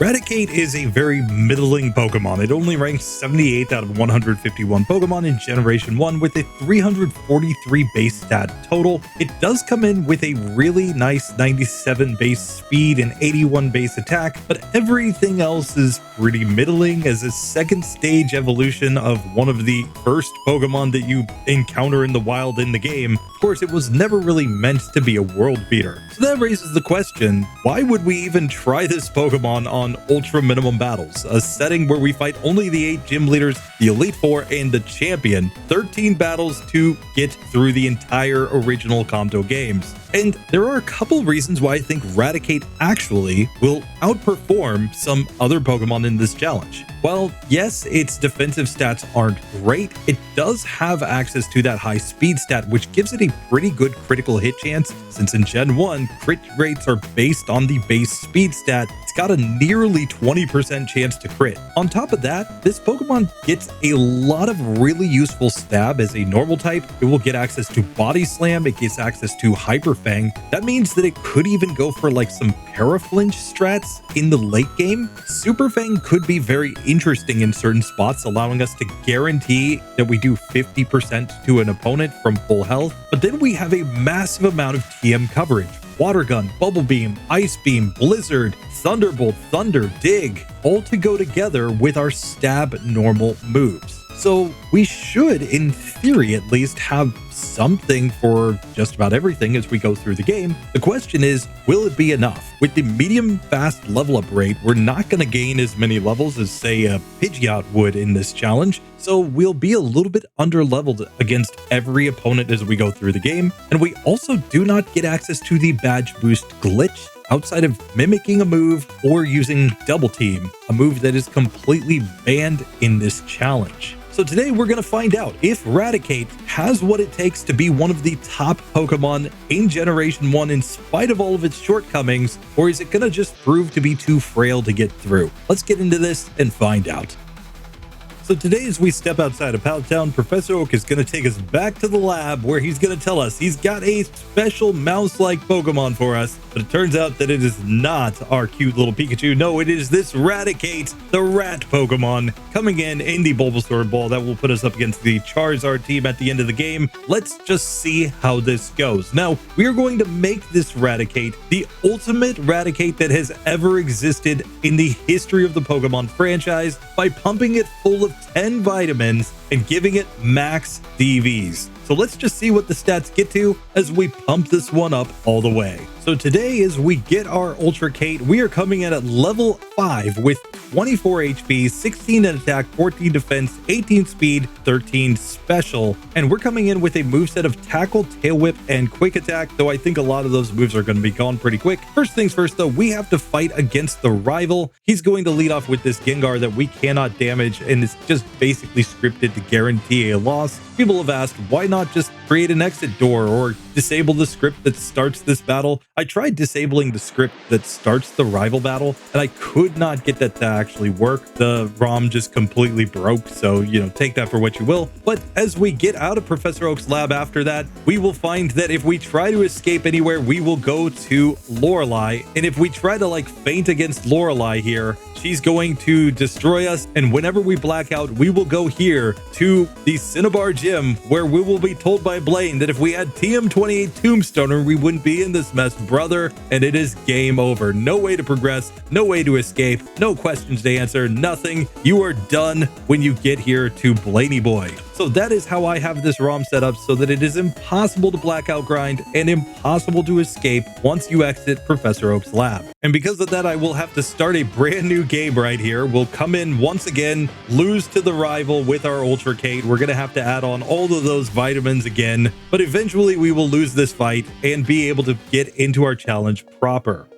Raticate is a very middling Pokemon. It only ranks 78th out of 151 Pokemon in Generation 1 with a 343 base stat total. It does come in with a really nice 97 base speed and 81 base attack, but everything else is pretty middling as a second stage evolution of one of the first Pokemon that you encounter in the wild in the game. Of course, it was never really meant to be a world beater. So that raises the question, why would we even try this Pokemon on Ultra Minimum Battles, a setting where we fight only the 8 gym leaders, the Elite Four, and the champion, 13 battles to get through the entire original Kanto games? And there are a couple reasons why I think Raticate actually will outperform some other Pokemon in this challenge. Well, yes, its defensive stats aren't great. It does have access to that high speed stat, which gives it a pretty good critical hit chance, since in Gen 1, crit rates are based on the base speed stat. It's got a nearly 20% chance to crit. On top of that, this Pokemon gets a lot of really useful stab as a normal type. It will get access to Body Slam, it gets access to Hyper Fang. That means that it could even go for like some Paraflinch strats in the late game. Super Fang could be very interesting in certain spots, allowing us to guarantee that we do 50% to an opponent from full health. But then we have a massive amount of TM coverage. Water Gun, Bubble Beam, Ice Beam, Blizzard, Thunderbolt, Thunder, Dig, all to go together with our stab normal moves. So we should, in theory at least, have something for just about everything as we go through the game. The question is, will it be enough? With the medium fast level up rate, we're not going to gain as many levels as, say, a Pidgeot would in this challenge, so we'll be a little bit under leveled against every opponent as we go through the game. And we also do not get access to the badge boost glitch outside of mimicking a move or using Double Team, a move that is completely banned in this challenge. So today we're going to find out if Raticate has what it takes to be one of the top Pokemon in Generation 1 in spite of all of its shortcomings, or is it going to just prove to be too frail to get through? Let's get into this and find out. So today, as we step outside of Pallet Town, Professor Oak is going to take us back to the lab where he's going to tell us he's got a special mouse-like Pokemon for us. But it turns out that it is not our cute little Pikachu. No, it is this Raticate, the rat Pokemon, coming in the Bulbasaur ball that will put us up against the Charizard team at the end of the game. Let's just see how this goes. Now, we are going to make this Raticate the ultimate Raticate that has ever existed in the history of the Pokemon franchise by pumping it full of 10 vitamins and giving it Max DVs. So let's just see what the stats get to as we pump this one up all the way. So today, as we get our Ultracate, we are coming in at level 5 with 24 HP, 16 in attack, 14 defense, 18 speed, 13 special. And we're coming in with a moveset of Tackle, Tail Whip, and Quick Attack, though I think a lot of those moves are going to be gone pretty quick. First things first, though, we have to fight against the rival. He's going to lead off with this Gengar that we cannot damage, and it's just basically scripted to guarantee a loss. People have asked, why not just create an exit door or disable the script that starts this battle? I tried disabling the script that starts the rival battle, and I could not get that to actually work. The ROM just completely broke, so, take that for what you will. But as we get out of Professor Oak's lab after that, we will find that if we try to escape anywhere, we will go to Lorelei. And if we try to, feint against Lorelei here, she's going to destroy us. And whenever we black out, we will go here to the Cinnabar Gym, where we will be told by Blaine that if we had TM28 Tombstoner, we wouldn't be in this mess, brother. And it is game over. No way to progress, no way to escape, no questions to answer, nothing. You are done when you get here to Blaney Boy. So that is how I have this ROM set up, so that it is impossible to blackout grind and impossible to escape once you exit Professor Oak's lab. And because of that, I will have to start a brand new game right here. We'll come in once again, lose to the rival with our Ultracate. We're going to have to add on all of those vitamins again, but eventually we will lose this fight and be able to get into our challenge proper.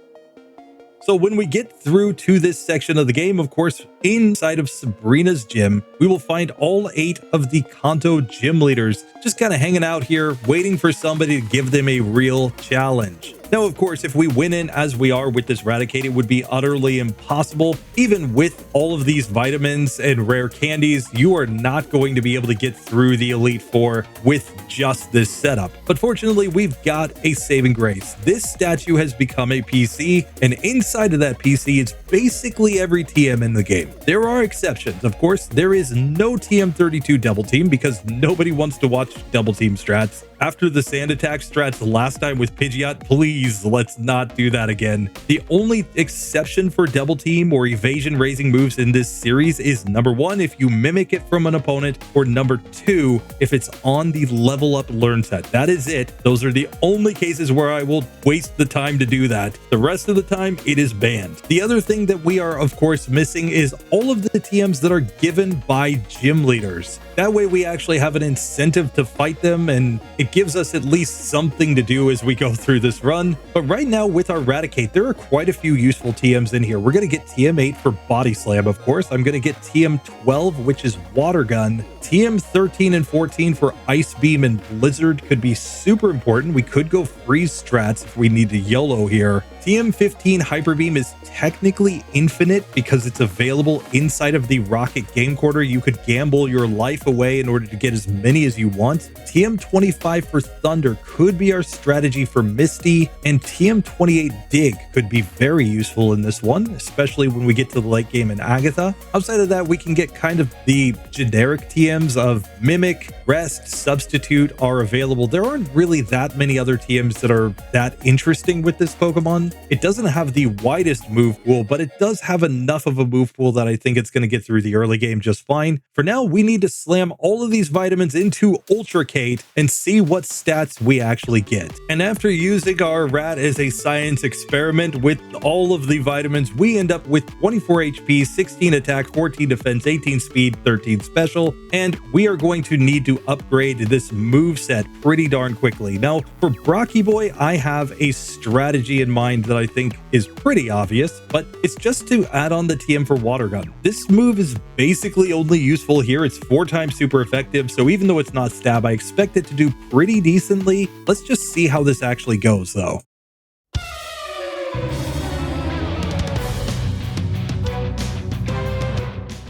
So when we get through to this section of the game, of course, inside of Sabrina's gym, we will find all 8 of the Kanto gym leaders just kind of hanging out here, waiting for somebody to give them a real challenge. Now, of course, if we win in as we are with this Raticate, it would be utterly impossible. Even with all of these vitamins and rare candies, you are not going to be able to get through the Elite Four with just this setup. But fortunately, we've got a saving grace. This statue has become a PC, and inside of that PC is basically every TM in the game. There are exceptions. Of course, there is no TM32 double team because nobody wants to watch double team strats. After the sand attack strats last time with Pidgeot, please let's not do that again. The only exception for double team or evasion raising moves in this series is number 1, if you mimic it from an opponent, or number 2, if it's on the level up learn set. That is it. Those are the only cases where I will waste the time to do that. The rest of the time, it is banned. The other thing that we are, of course, missing is all of the TMs that are given by gym leaders. That way we actually have an incentive to fight them, and it gives us at least something to do as we go through this run. But right now with our Raticate, there are quite a few useful TMs in here. We're going to get TM8 for Body Slam, of course. I'm going to get TM12, which is Water Gun. TM13 and 14 for Ice Beam and Blizzard could be super important. We could go Freeze strats if we need to YOLO here. TM15 Hyper Beam is technically infinite because it's available inside of the Rocket Game Quarter. You could gamble your life away in order to get as many as you want. TM25 for Thunder could be our strategy for Misty, and TM28 Dig could be very useful in this one, especially when we get to the late game in Agatha. Outside of that, we can get kind of the generic TMs of Mimic, Rest, Substitute are available. There aren't really that many other TMs that are that interesting with this Pokemon. It doesn't have the widest move pool, but it does have enough of a move pool that I think it's going to get through the early game just fine. For now, we need to slam all of these vitamins into Ultracate and see what stats we actually get. And after using our rat as a science experiment with all of the vitamins, we end up with 24 HP, 16 attack, 14 defense, 18 speed, 13 special, and we are going to need to upgrade this move set pretty darn quickly. Now, for Brocky Boy, I have a strategy in mind that I think is pretty obvious, but it's just to add on the TM for Water Gun. This move is basically only useful here. It's 4 times super effective, so even though it's not stab, I expect it to do pretty decently. Let's just see how this actually goes, though.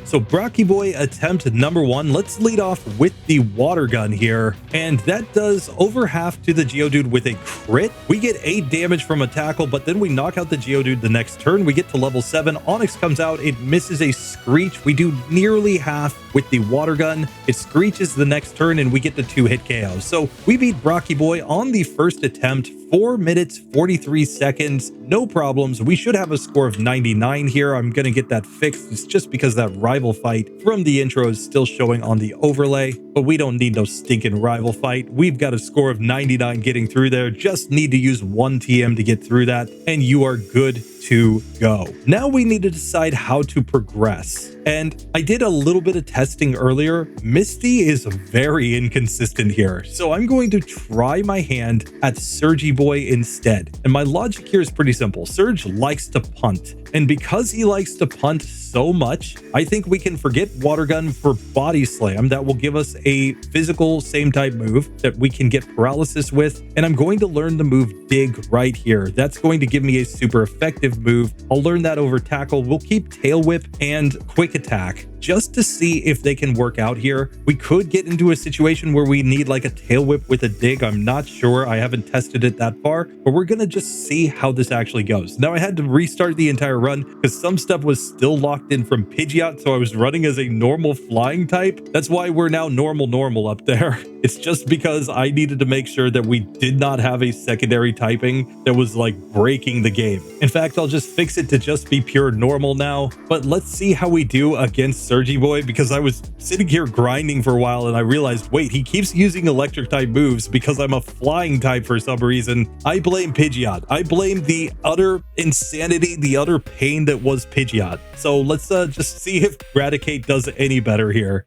So Brocky Boy attempt number 1. Let's lead off with the Water Gun here, and that does over half to the Geodude with a crit. We get 8 damage from a tackle, but then we knock out the Geodude the next turn. We get to level 7. Onix comes out. It misses a Screech. We do nearly half with the Water Gun. It Screeches the next turn, and we get the 2-hit KO. So we beat Brocky Boy on the first attempt. 4 minutes, 43 seconds, no problems. We should have a score of 99 here. I'm going to get that fixed. It's just because that rival fight from the intro is still showing on the overlay, but we don't need no stinking rival fight. We've got a score of 99 getting through there. Just need to use 1 TM to get through that, and you are good to go. Now we need to decide how to progress. And I did a little bit of testing earlier. Misty is very inconsistent here, so I'm going to try my hand at Surgy Boy instead. And my logic here is pretty simple. Surge likes to punt, and because he likes to punt so much, I think we can forget Water Gun for Body Slam. That will give us a physical same type move that we can get paralysis with, and I'm going to learn the move Dig right here. That's going to give me a super effective move. I'll learn that over Tackle. We'll keep Tail Whip and Quick Attack just to see if they can work out here. We could get into a situation where we need like a Tail Whip with a Dig. I'm not sure. I haven't tested it that far, but we're gonna just see how this actually goes. Now I had to restart the entire run because some stuff was still locked in from Pidgeot, so I was running as a normal flying type. That's why we're now normal up there. It's just because I needed to make sure that we did not have a secondary typing that was like breaking the game. In fact, I'll just fix it to just be pure normal now. But let's see how we do against Surgy Boy, because I was sitting here grinding for a while and I realized, wait, he keeps using electric type moves because I'm a flying type for some reason. I blame Pidgeot. I blame the utter insanity, the utter pain that was Pidgeot. So let's just see if Raticate does any better here.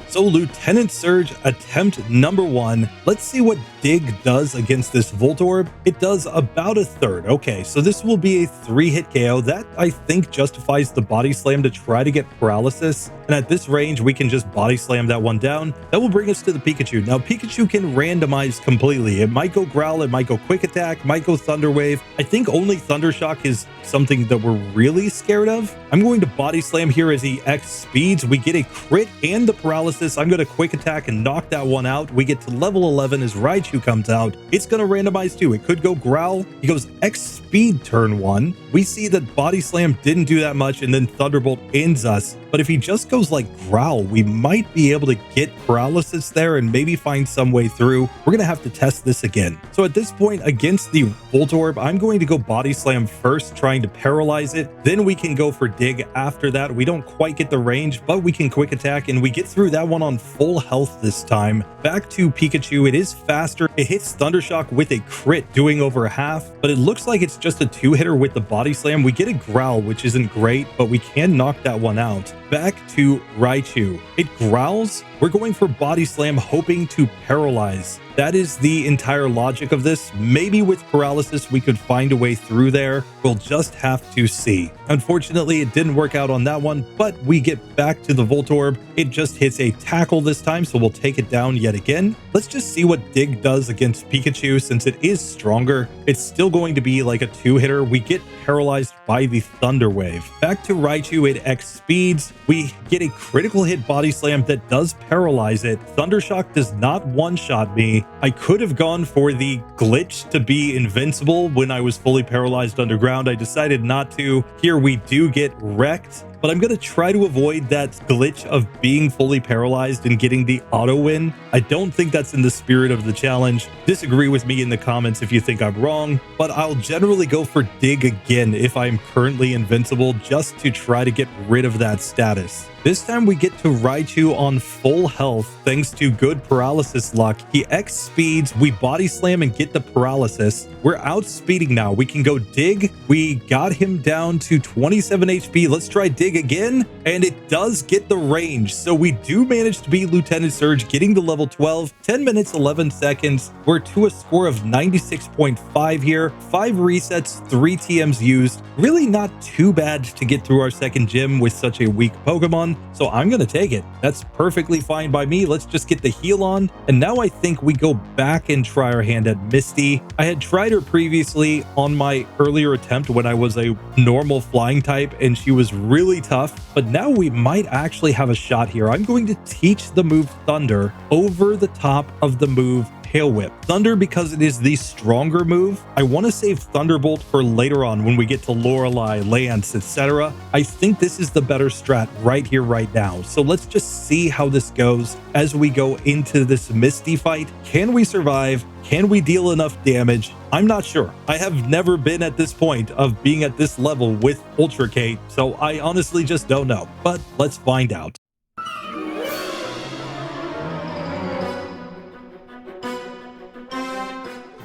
So Lieutenant Surge attempt number 1. Let's see what Dig does against this Voltorb. It does about a third. Okay, so this will be a 3-hit KO. That, I think, justifies the body slam to try to get paralysis. And at this range, we can just body slam that one down. That will bring us to the Pikachu. Now, Pikachu can randomize completely. It might go Growl, it might go Quick Attack, might go Thunder Wave. I think only Thunder Shock is something that we're really scared of. I'm going to body slam here as he X speeds. We get a crit and the paralysis. I'm going to Quick Attack and knock that one out. We get to level 11 as Raichu comes out. It's going to randomize too. It could go Growl. He goes X speed turn 1. We see that body slam didn't do that much, and then Thunderbolt ends us. But if he just goes like Growl, we might be able to get paralysis there and maybe find some way through. We're going to have to test this again. So at this point, against the Voltorb, I'm going to go body slam first, trying to paralyze it. Then we can go for Dig after that. We don't quite get the range, but we can Quick Attack, and we get through that one on full health this time. Back to Pikachu. It is faster. It hits Thunder Shock with a crit, doing over half, but it looks like it's just a 2-hitter with the body slam. We get a Growl, which isn't great, but we can knock that one out. Back to Raichu. It growls. We're going for body slam, hoping to paralyze. That is the entire logic of this. Maybe with paralysis, we could find a way through there. We'll just have to see. Unfortunately, it didn't work out on that one, but we get back to the Voltorb. It just hits a tackle this time, so we'll take it down yet again. Let's just see what Dig does against Pikachu. Since it is stronger, it's still going to be like a 2-hitter. We get paralyzed by the Thunder Wave. Back to Raichu. It X speeds. We get a critical hit body slam that does paralyze it. Thunder Shock does not one-shot me. I could have gone for the glitch to be invincible when I was fully paralyzed underground. I decided not to. Here we do get wrecked, but I'm going to try to avoid that glitch of being fully paralyzed and getting the auto win. I don't think that's in the spirit of the challenge. Disagree with me in the comments if you think I'm wrong, but I'll generally go for Dig again if I'm currently invincible, just to try to get rid of that status. This time we get to Raichu on full health thanks to good paralysis luck. He X speeds, we body slam and get the paralysis. We're outspeeding now. We can go Dig. We got him down to 27 HP. Let's try Dig again, and it does get the range. So we do manage to beat Lieutenant Surge, getting to level 12, 10 minutes, 11 seconds. We're to a score of 96.5 here, 5 resets, 3 TMs used. Really not too bad to get through our second gym with such a weak Pokemon. So I'm going to take it. That's perfectly fine by me. Let's just get the heal on. And now I think we go back and try our hand at Misty. I had tried her previously on my earlier attempt when I was a normal flying type, and she was really tough. But now we might actually have a shot here. I'm going to teach the move Thunder over the top of the move Hail Whip. Thunder, because it is the stronger move. I want to save Thunderbolt for later on when we get to Lorelei, Lance, etc. I think this is the better strat right here, right now. So let's just see how this goes as we go into this Misty fight. Can we survive? Can we deal enough damage? I'm not sure. I have never been at this point of being at this level with Ultracate, so I honestly just don't know. But let's find out.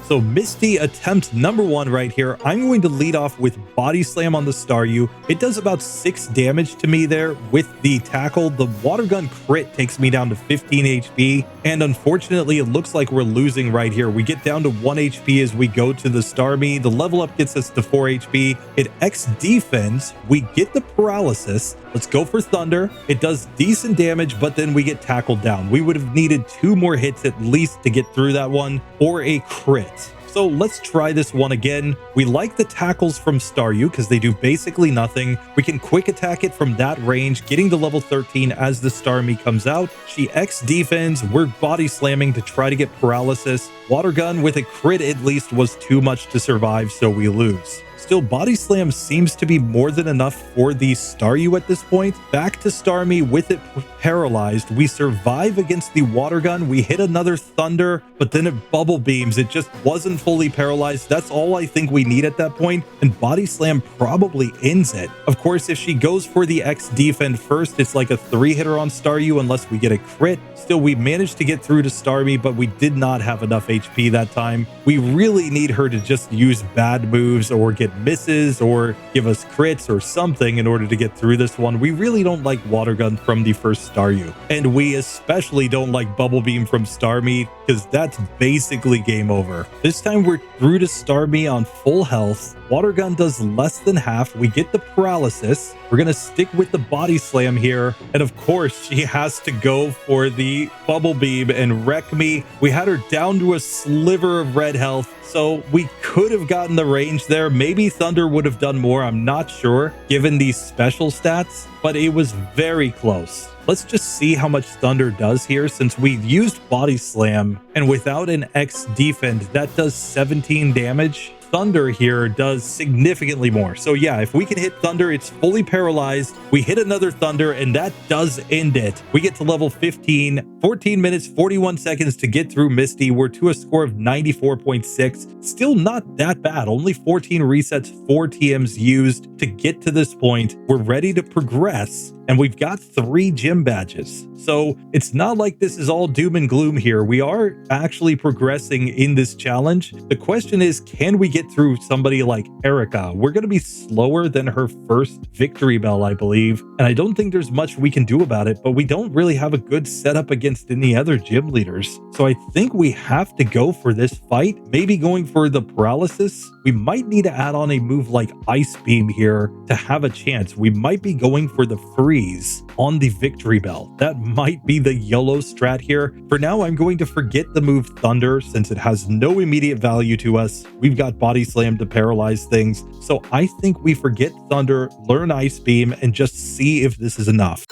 So Misty attempt number 1 right here. I'm going to lead off with Body Slam on the Staryu. It does about 6 damage to me there with the tackle. The Water Gun crit takes me down to 15 HP. And unfortunately, it looks like we're losing right here. We get down to 1 HP as we go to the Starmie. The level up gets us to 4 HP. It X defense. We get the paralysis. Let's go for Thunder. It does decent damage, but then we get tackled down. We would have needed 2 more hits at least to get through that one, or a crit. So let's try this one again. We like the tackles from Staryu because they do basically nothing. We can quick attack it from that range, getting to level 13 as the Starmie comes out. She X defends. We're body slamming to try to get paralysis. Water Gun with a crit at least was too much to survive, so we lose. Still, Body Slam seems to be more than enough for the Staryu at this point. Back to Starmie with it paralyzed. We survive against the Water Gun. We hit another Thunder, but then it Bubble Beams. It just wasn't fully paralyzed. That's all I think we need at that point, and Body Slam probably ends it. Of course, if she goes for the X defend first, it's like a 3-hitter on Staryu unless we get a crit. Still, we managed to get through to Starmie, but we did not have enough HP that time. We really need her to just use bad moves or get misses or give us crits or something in order to get through this one. We really don't like Water Gun from the first Staryu. And we especially don't like Bubble Beam from Starmie because that's basically game over. This time we're through to Starmie on full health. Water Gun does less than half. We get the paralysis. We're going to stick with the body slam here. And of course, she has to go for the Bubble Beam and wreck me. We had her down to a sliver of red health, so we could have gotten the range there. Maybe Thunder would have done more. I'm not sure, given these special stats, but it was very close. Let's just see how much Thunder does here since we used Body Slam, and without an X defend, that does 17 damage. Thunder here does significantly more. So yeah, if we can hit Thunder, it's fully paralyzed. We hit another Thunder and that does end it. We get to level 15, 14 minutes, 41 seconds to get through Misty. We're to a score of 94.6. Still not that bad. Only 14 resets, 4 TMs used to get to this point. We're ready to progress. And we've got 3 gym badges. So it's not like this is all doom and gloom here. We are actually progressing in this challenge. The question is, can we get through somebody like Erica? We're going to be slower than her first Victory Bell, I believe. And I don't think there's much we can do about it, but we don't really have a good setup against any other gym leaders. So I think we have to go for this fight. Maybe going for the paralysis. We might need to add on a move like Ice Beam here to have a chance. We might be going for the freeze on the Victory Bell. That might be the YOLO strat here. For now, I'm going to forget the move Thunder since it has no immediate value to us. We've got Body Slam to paralyze things. So I think we forget Thunder, learn Ice Beam, and just see if this is enough.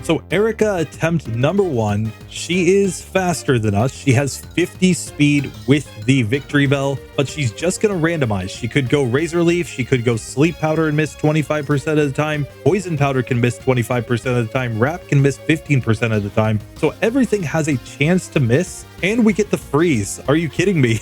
So Erica attempt number 1, she is faster than us. She has 50 speed with the Victory Bell, but she's just going to randomize. She could go Razor Leaf, she could go Sleep Powder and miss 25% of the time. Poison Powder can miss 25% of the time. Wrap can miss 15% of the time. So everything has a chance to miss, and we get the freeze. Are you kidding me?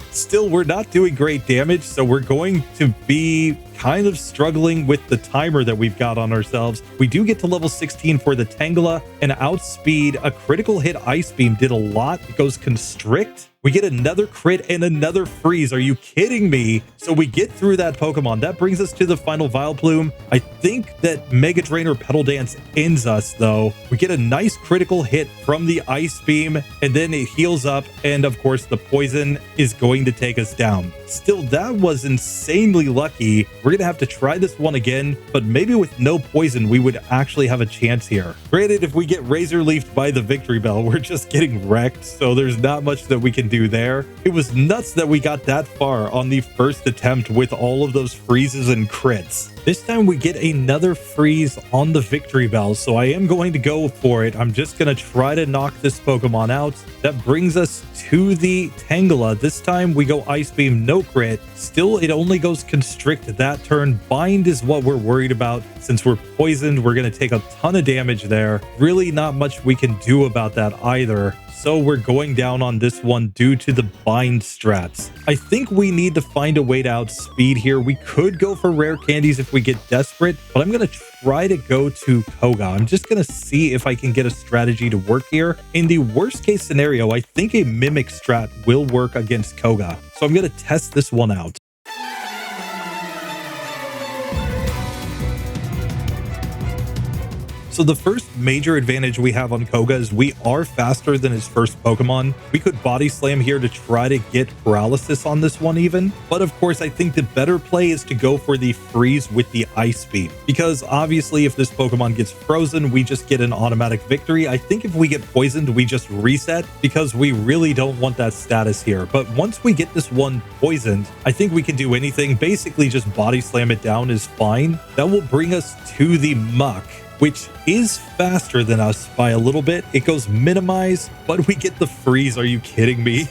Still, we're not doing great damage, so we're going to be kind of struggling with the timer that we've got on ourselves. We do get to level 16 for the Tangela, and outspeed. A critical hit Ice Beam did a lot. It goes Constrict. We get another crit and another freeze. Are you kidding me? So we get through that Pokemon. That brings us to the final Vileplume. I think that Mega Drain or Petal Dance ends us, though. We get a nice critical hit from the Ice Beam, and then it heals up. And of course, the Poison is going to take us down. Still, that was insanely lucky. We're going to have to try this one again, but maybe with no Poison, we would actually have a chance here. Granted, if we get Razor Leafed by the Victory Bell, we're just getting wrecked, so there's not much that we can do there. It was nuts that we got that far on the first attempt with all of those freezes and crits. This time we get another freeze on the Victory Bell, so I am going to go for it. I'm just going to try to knock this Pokemon out. That brings us to the Tangela. This time we go Ice Beam, no crit. Still, it only goes Constrict that turn. Bind is what we're worried about. Since we're poisoned, we're going to take a ton of damage there. Really not much we can do about that either. So we're going down on this one due to the bind strats. I think we need to find a way to outspeed here. We could go for rare candies if we get desperate, but I'm going to try to go to Koga. I'm just going to see if I can get a strategy to work here. In the worst case scenario, I think a Mimic strat will work against Koga. So I'm going to test this one out. So the first major advantage we have on Koga is we are faster than his first Pokemon. We could Body Slam here to try to get paralysis on this one even. But of course, I think the better play is to go for the freeze with the Ice Beam. Because obviously, if this Pokemon gets frozen, we just get an automatic victory. I think if we get poisoned, we just reset because we really don't want that status here. But once we get this one poisoned, I think we can do anything. Basically, just Body Slam it down is fine. That will bring us to the Muck, which is faster than us by a little bit. It goes Minimize, but we get the freeze. Are you kidding me?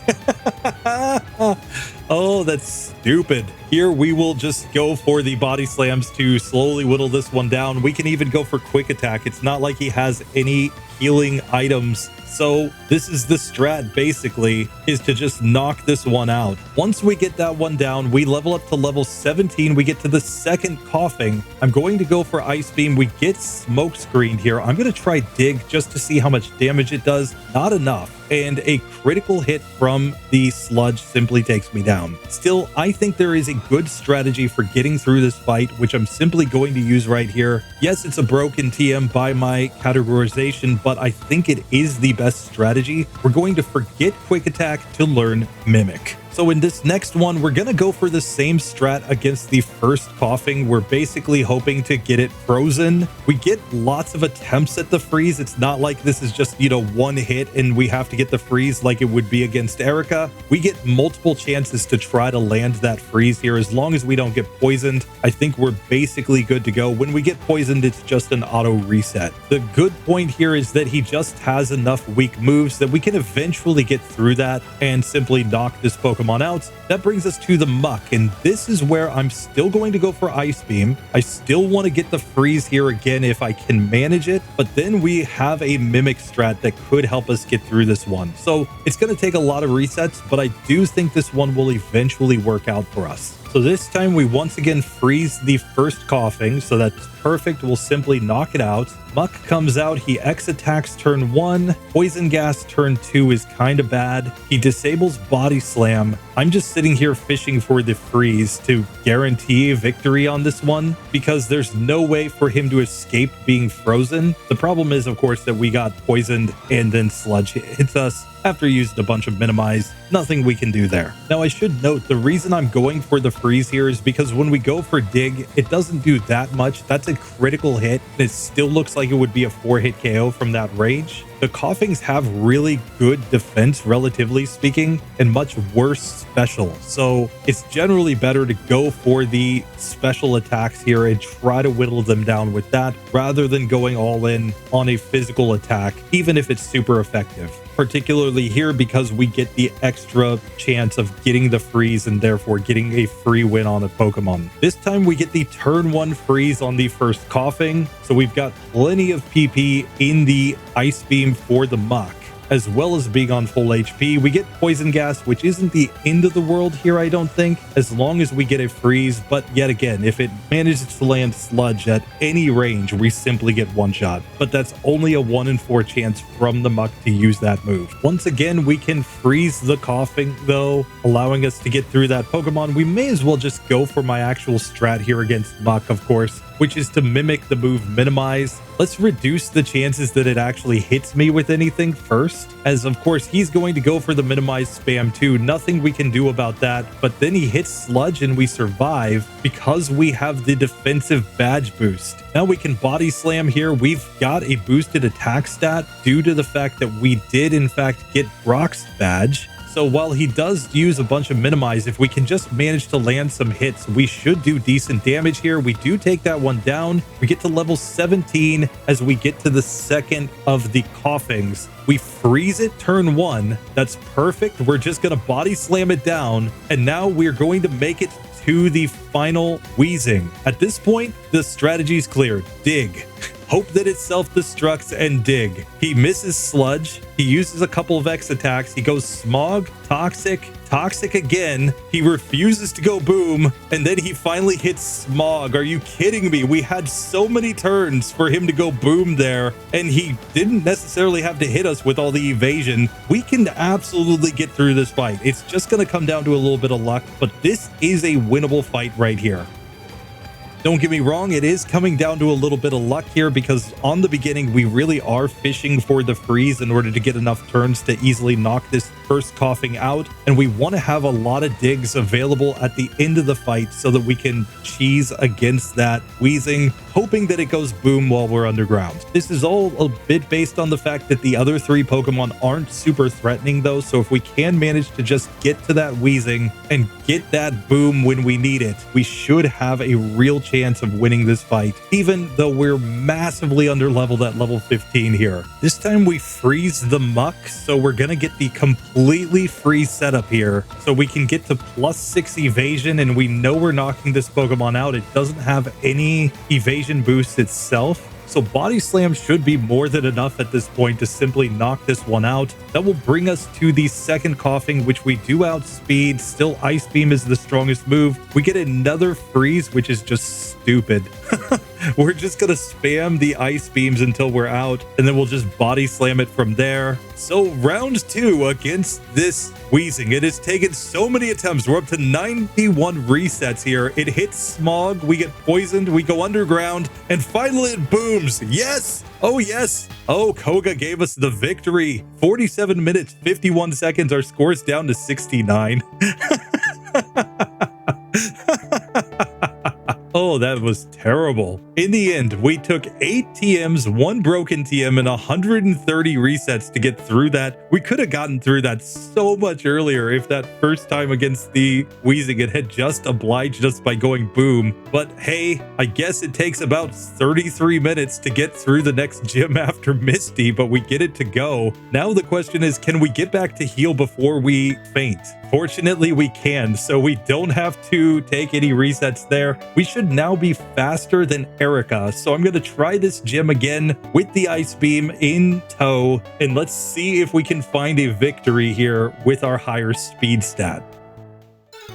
Oh, that's stupid. Here we will just go for the body slams to slowly whittle this one down. We can even go for quick attack. It's not like he has any healing items. So this is the strat, basically, is to just knock this one out. Once we get that one down, we level up to level 17. We get to the second coughing. I'm going to go for Ice Beam. We get smoke screened here. I'm going to try Dig just to see how much damage it does. Not enough. And a critical hit from the sludge simply takes me down. Still, I think there is a good strategy for getting through this fight, which I'm simply going to use right here. Yes, it's a broken TM by my categorization, but I think it is the best strategy. We're going to forget Quick Attack to learn Mimic. So in this next one, we're going to go for the same strat against the first coughing. We're basically hoping to get it frozen. We get lots of attempts at the freeze. It's not like this is just, one hit and we have to get the freeze like it would be against Erica. We get multiple chances to try to land that freeze here. As long as we don't get poisoned, I think we're basically good to go. When we get poisoned, it's just an auto reset. The good point here is that he just has enough weak moves that we can eventually get through that and simply knock this Pokemon out. That brings us to the Muck, and this is where I'm still going to go for Ice Beam. I still want to get the freeze here again if I can manage it, but then we have a Mimic strat that could help us get through this one. So it's going to take a lot of resets, but I do think this one will eventually work out for us. So this time we once again freeze the first coughing, so that's perfect. We'll simply knock it out. Muck comes out, he X attacks turn 1, Poison Gas turn 2 is kind of bad. He disables Body Slam. I'm just sitting here fishing for the freeze to guarantee victory on this one because there's no way for him to escape being frozen. The problem is, of course, that we got poisoned and then Sludge hits us. After using a bunch of Minimize, nothing we can do there. Now, I should note the reason I'm going for the freeze here is because when we go for Dig, it doesn't do that much. That's a critical hit, and it still looks like it would be a 4-hit KO from that range. The coughings have really good defense, relatively speaking, and much worse special. So it's generally better to go for the special attacks here and try to whittle them down with that rather than going all in on a physical attack, even if it's super effective. Particularly here because we get the extra chance of getting the freeze and therefore getting a free win on a Pokemon. This time we get the turn 1 freeze on the first coughing, so we've got plenty of PP in the Ice Beam for the Muck. As well as being on full HP, we get Poison Gas, which isn't the end of the world here, I don't think, as long as we get a freeze. But yet again, if it manages to land Sludge at any range, we simply get one shot. But that's only a 1 in 4 chance from the Muck to use that move. Once again, we can freeze the coughing, though, allowing us to get through that Pokemon. We may as well just go for my actual strat here against Muck, of course, which is to mimic the move Minimize. Let's reduce the chances that it actually hits me with anything first, as of course he's going to go for the Minimize spam too. Nothing we can do about that, but then he hits Sludge and we survive because we have the defensive badge boost. Now we can Body Slam here. We've got a boosted attack stat due to the fact that we did in fact get Brock's badge. So while he does use a bunch of Minimize, if we can just manage to land some hits, we should do decent damage here. We do take that one down. We get to level 17 as we get to the second of the coughings. We freeze it turn 1. That's perfect. We're just going to Body Slam it down. And now we're going to make it to the final wheezing. At this point, the strategy is clear. Dig. Hope that it self-destructs and Dig. He misses Sludge. He uses a couple of X attacks. He goes Smog, Toxic, Toxic again. He refuses to go Boom, and then he finally hits Smog. Are you kidding me? We had so many turns for him to go Boom there, and he didn't necessarily have to hit us with all the evasion. We can absolutely get through this fight. It's just going to come down to a little bit of luck, but this is a winnable fight right here. Don't get me wrong, it is coming down to a little bit of luck here because on the beginning, we really are fishing for the freeze in order to get enough turns to easily knock this first coughing out. And we want to have a lot of digs available at the end of the fight so that we can cheese against that wheezing, hoping that it goes Boom while we're underground. This is all a bit based on the fact that the other 3 Pokemon aren't super threatening though. So if we can manage to just get to that wheezing and get that Boom when we need it, we should have a real chance chance of winning this fight, even though we're massively underleveled at level 15 here. This time we freeze the muck, so we're gonna get the completely free setup here, so we can get to +6 evasion, and we know we're knocking this Pokemon out. It doesn't have any evasion boost itself. So Body Slam should be more than enough at this point to simply knock this one out. That will bring us to the second Coughing, which we do outspeed. Still, Ice Beam is the strongest move. We get another Freeze, which is just stupid. We're just going to spam the Ice Beams until we're out, and then we'll just Body Slam it from there. So round 2 against this Weezing. It has taken so many attempts. We're up to 91 resets here. It hits Smog, we get poisoned, we go underground, and finally it booms. Yes! Oh, yes! Oh, Koga gave us the victory. 47 minutes, 51 seconds. Our score's down to 69. Oh, that was terrible. In the end, we took 8 TMs, 1 broken TM, and 130 resets to get through that. We could have gotten through that so much earlier if that first time against the Weezing it had just obliged us by going boom. But hey, I guess it takes about 33 minutes to get through the next gym after Misty, but we get it to go. Now the question is, can we get back to heal before we faint? Fortunately, we can, so we don't have to take any resets there. We should now be faster than Erica, so I'm going to try this gym again with the Ice Beam in tow, and let's see if we can find a victory here with our higher speed stat.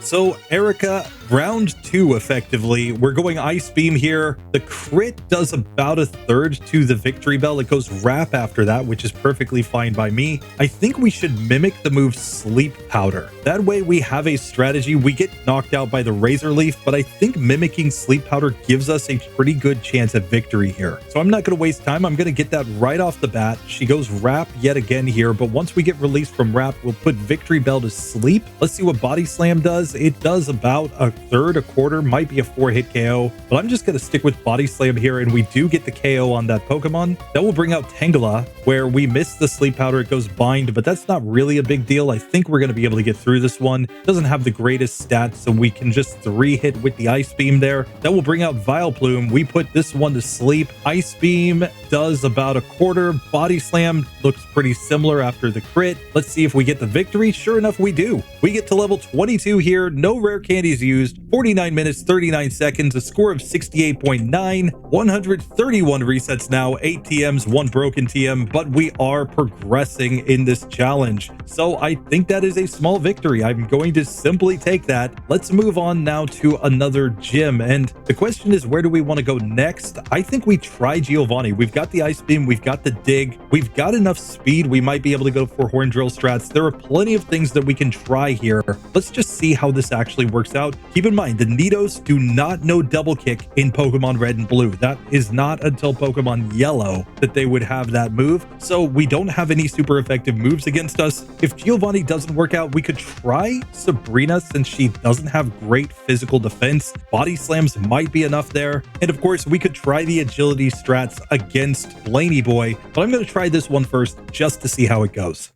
So Erica, round 2 effectively. We're going Ice Beam here. The crit does about 1/3 to the Victory Bell. It goes Wrap after that, which is perfectly fine by me. I think we should mimic the move Sleep Powder. That way we have a strategy. We get knocked out by the Razor Leaf, but I think mimicking Sleep Powder gives us a pretty good chance at victory here. So I'm not going to waste time. I'm going to get that right off the bat. She goes Wrap yet again here, but once we get released from Wrap, we'll put Victory Bell to sleep. Let's see what Body Slam does. It does about 1/3, 1/4, might be a 4-hit KO, but I'm just going to stick with Body Slam here, and we do get the KO on that Pokemon. That will bring out Tangela, where we miss the Sleep Powder. It goes Bind, but that's not really a big deal. I think we're going to be able to get through this one. Doesn't have the greatest stats, so we can just 3-hit with the Ice Beam there. That will bring out Vileplume. We put this one to sleep. Ice Beam does about 1/4. Body Slam looks pretty similar after the crit. Let's see if we get the victory. Sure enough, we do. We get to level 22 here. No rare candies used. 49 minutes, 39 seconds. A score of 68.9. 131 resets now. 8 TMs, 1 broken TM. But we are progressing in this challenge. So I think that is a small victory. I'm going to simply take that. Let's move on now to another gym. And the question is, where do we want to go next? I think we try Giovanni. We've got the Ice Beam. We've got the Dig. We've got enough speed. We might be able to go for Horn Drill strats. There are plenty of things that we can try here. Let's just see how this actually works out. Keep in mind, the Nidos do not know Double Kick in Pokemon Red and Blue. That is not until Pokemon Yellow that they would have that move. So we don't have any super effective moves against us. If Giovanni doesn't work out, we could try Sabrina since she doesn't have great physical defense. Body Slams might be enough there. And of course, we could try the agility strats against Blaney Boy, but I'm going to try this one first just to see how it goes.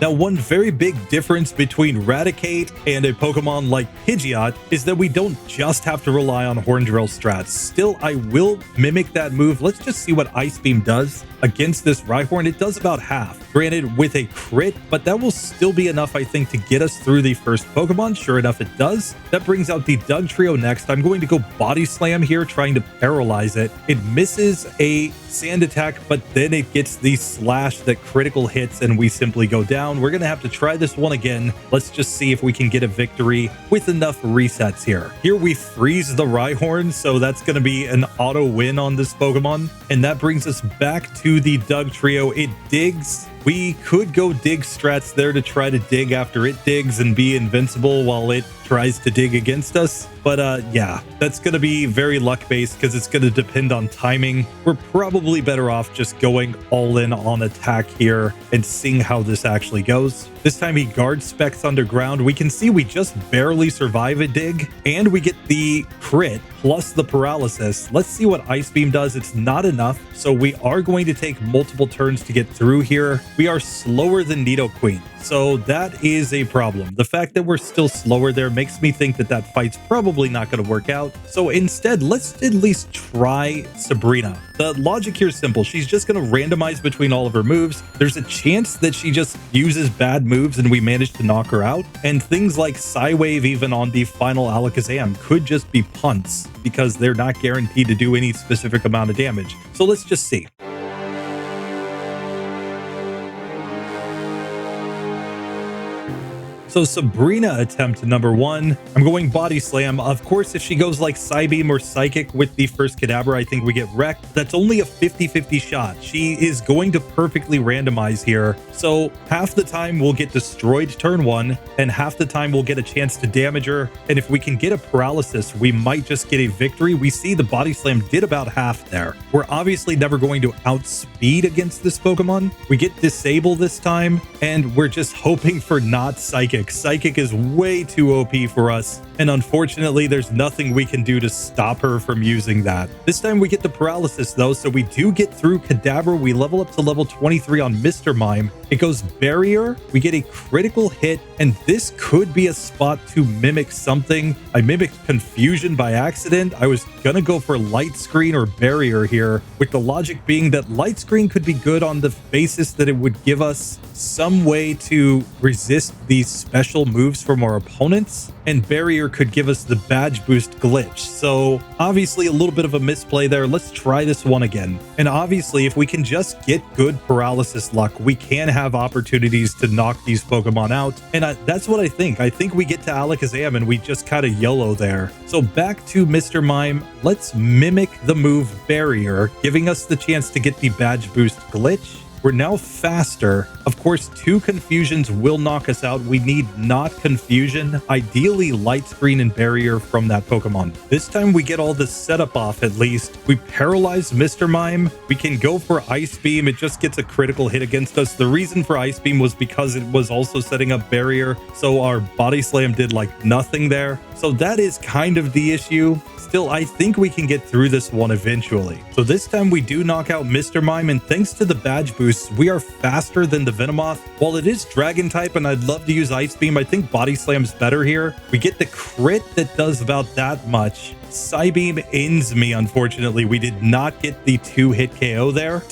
Now, one very big difference between Raticate and a Pokemon like Pidgeot is that we don't just have to rely on Horn Drill strats. Still, I will mimic that move. Let's just see what Ice Beam does against this Rhyhorn. It does about half. Granted, with a crit, but that will still be enough, I think, to get us through the first Pokemon. Sure enough, it does. That brings out the Doug Trio next. I'm going to go Body Slam here, trying to paralyze it. It misses a Sand attack, but then it gets the Slash that critical hits, and we simply go down. We're going to have to try this one again. Let's just see if we can get a victory with enough resets here. Here we freeze the Rhyhorn, so that's going to be an auto win on this Pokemon. And that brings us back to the Doug Trio. It digs. We could go dig strats there to try to dig after it digs and be invincible while it tries to dig against us. But yeah, that's going to be very luck-based because it's going to depend on timing. We're probably better off just going all in on attack here and seeing how this actually goes. This time he guard specs underground. We can see we just barely survive a dig, and we get the crit plus the paralysis. Let's see what Ice Beam does. It's not enough, so we are going to take multiple turns to get through here. We are slower than Nidoqueen, so that is a problem. The fact that we're still slower there makes me think that that fight's probably not going to work out. So instead, let's at least try Sabrina. The logic here is simple. She's just going to randomize between all of her moves. There's a chance that she just uses bad moves and we manage to knock her out. And things like Psywave even on the final Alakazam could just be punts because they're not guaranteed to do any specific amount of damage. So let's just see. So Sabrina attempt number 1. I'm going Body Slam. Of course, if she goes like Psybeam or Psychic with the first Kadabra, I think we get wrecked. That's only a 50-50 shot. She is going to perfectly randomize here. So half the time we'll get destroyed turn 1, and half the time we'll get a chance to damage her. And if we can get a paralysis, we might just get a victory. We see the Body Slam did about half there. We're obviously never going to outspeed against this Pokemon. We get Disable this time, and we're just hoping for not Psychic. Psychic is way too OP for us, and unfortunately there's nothing we can do to stop her from using that. This time we get the paralysis though, so we do get through Kadabra. We level up to level 23 on Mr. Mime. It goes Barrier, we get a critical hit, and this could be a spot to mimic something. I mimicked Confusion by accident. I was gonna go for Light Screen or Barrier here, with the logic being that Light Screen could be good on the basis that it would give us some way to resist these special moves from our opponents, and Barrier could give us the badge boost glitch. So obviously a little bit of a misplay there. Let's try this one again. And obviously if we can just get good paralysis luck, we can have opportunities to knock these Pokemon out. And that's what I think. I think we get to Alakazam and we just kind of YOLO there. So back to Mr. Mime. Let's mimic the move Barrier, giving us the chance to get the badge boost glitch. We're now faster. Of course, 2 Confusions will knock us out. We need not Confusion. Ideally, Light Screen and Barrier from that Pokemon. This time we get all the setup off at least. We paralyze Mr. Mime. We can go for Ice Beam. It just gets a critical hit against us. The reason for Ice Beam was because it was also setting up Barrier, so our Body Slam did like nothing there. So that is kind of the issue. Still, I think we can get through this one eventually. So this time we do knock out Mr. Mime, and thanks to the badge boosts, we are faster than the Venomoth. While it is Dragon type and I'd love to use Ice Beam, I think Body Slam's better here. We get the crit that does about that much. Psybeam ends me, unfortunately. We did not get the 2-hit KO there.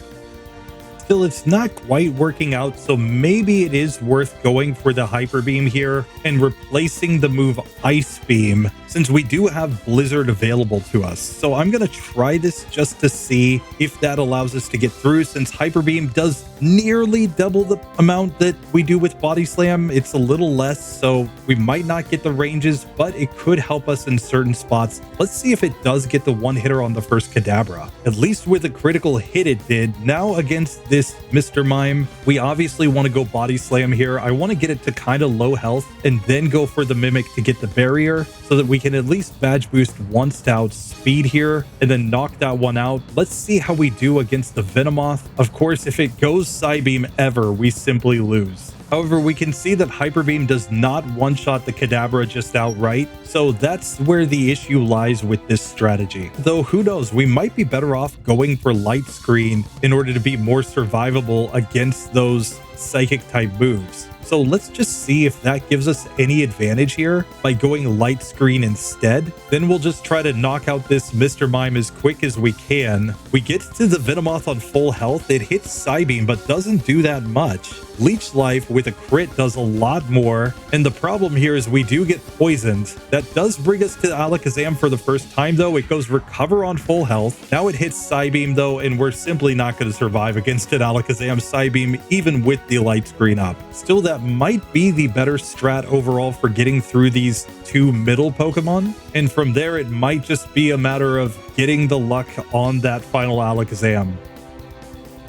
Still, it's not quite working out, so maybe it is worth going for the Hyper Beam here and replacing the move Ice Beam, since we do have Blizzard available to us. So I'm going to try this just to see if that allows us to get through, since Hyper Beam does nearly double the amount that we do with Body Slam. It's a little less, so we might not get the ranges, but it could help us in certain spots. Let's see if it does get the one-hitter on the first Kadabra. At least with a critical hit it did. Now against this Mr. Mime, we obviously want to go Body Slam here. I want to get it to kind of low health and then go for the Mimic to get the Barrier so that we can at least badge boost once to outspeed here and then knock that one out. Let's see how we do against the Venomoth. Of course, if it goes Psybeam ever, we simply lose. However, we can see that Hyper Beam does not one-shot the Kadabra just outright, so that's where the issue lies with this strategy. Though who knows, we might be better off going for Light Screen in order to be more survivable against those Psychic type moves. So let's just see if that gives us any advantage here by going Light Screen instead. Then we'll just try to knock out this Mr. Mime as quick as we can. We get to the Venomoth on full health. It hits Psybeam, but doesn't do that much. Leech Life with a crit does a lot more. And the problem here is we do get poisoned. That does bring us to Alakazam for the first time, though. It goes Recover on full health. Now it hits Psybeam, though, and we're simply not going to survive against an Alakazam Psybeam, even with the Light Screen up. Still, that might be the better strat overall for getting through these 2 middle Pokemon. And from there, it might just be a matter of getting the luck on that final Alakazam.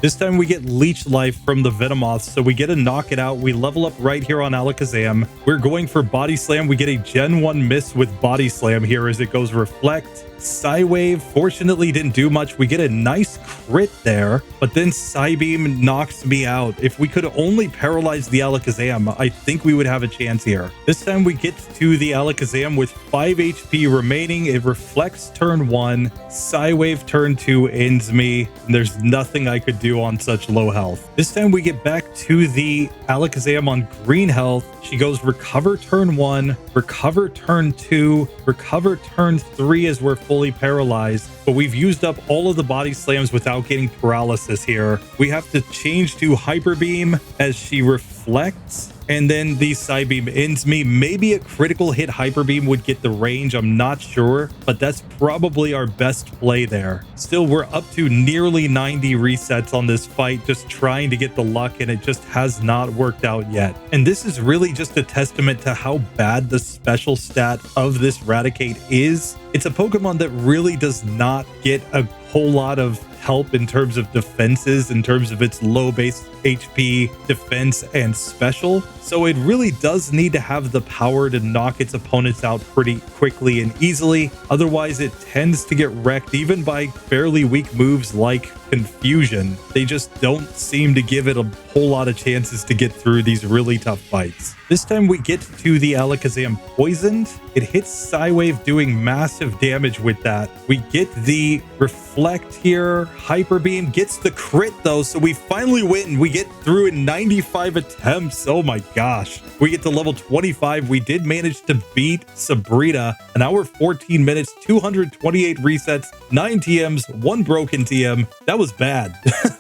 This time we get Leech Life from the Venomoth, so we get to knock it out. We level up right here on Alakazam. We're going for Body Slam. We get a Gen 1 miss with Body Slam here as it goes Reflect. Psywave fortunately didn't do much. We get a nice crit there, but then Psybeam knocks me out. If we could only paralyze the Alakazam, I think we would have a chance here. This time we get to the Alakazam with 5 HP remaining. It reflects turn 1. Psywave turn 2 ends me. And there's nothing I could do on such low health. This time we get back to the Alakazam on green health. She goes recover turn 1, recover turn 2, recover turn 3 as we're fully paralyzed, but we've used up all of the body slams without getting paralysis here. We have to change to Hyper Beam as she reflects, and then the Psybeam ends me. Maybe a critical hit Hyper Beam would get the range, I'm not sure, but that's probably our best play there. Still, we're up to nearly 90 resets on this fight, just trying to get the luck, and it just has not worked out yet. And this is really just a testament to how bad the special stat of this Raticate is. It's a Pokemon that really does not get a whole lot of help in terms of defenses, in terms of its low base HP, defense, and special. So it really does need to have the power to knock its opponents out pretty quickly and easily. Otherwise, it tends to get wrecked even by fairly weak moves like Confusion. They just don't seem to give it a whole lot of chances to get through these really tough fights. This time we get to the Alakazam poisoned. It hits Psywave, doing massive damage with that. We get the Reflect here. Hyper Beam gets the crit though, so we finally win. We get through in 95 attempts. Oh my gosh. We get to level 25. We did manage to beat Sabrina. An hour 14 minutes, 228 resets, 9 TMs, 1 broken TM. That was bad.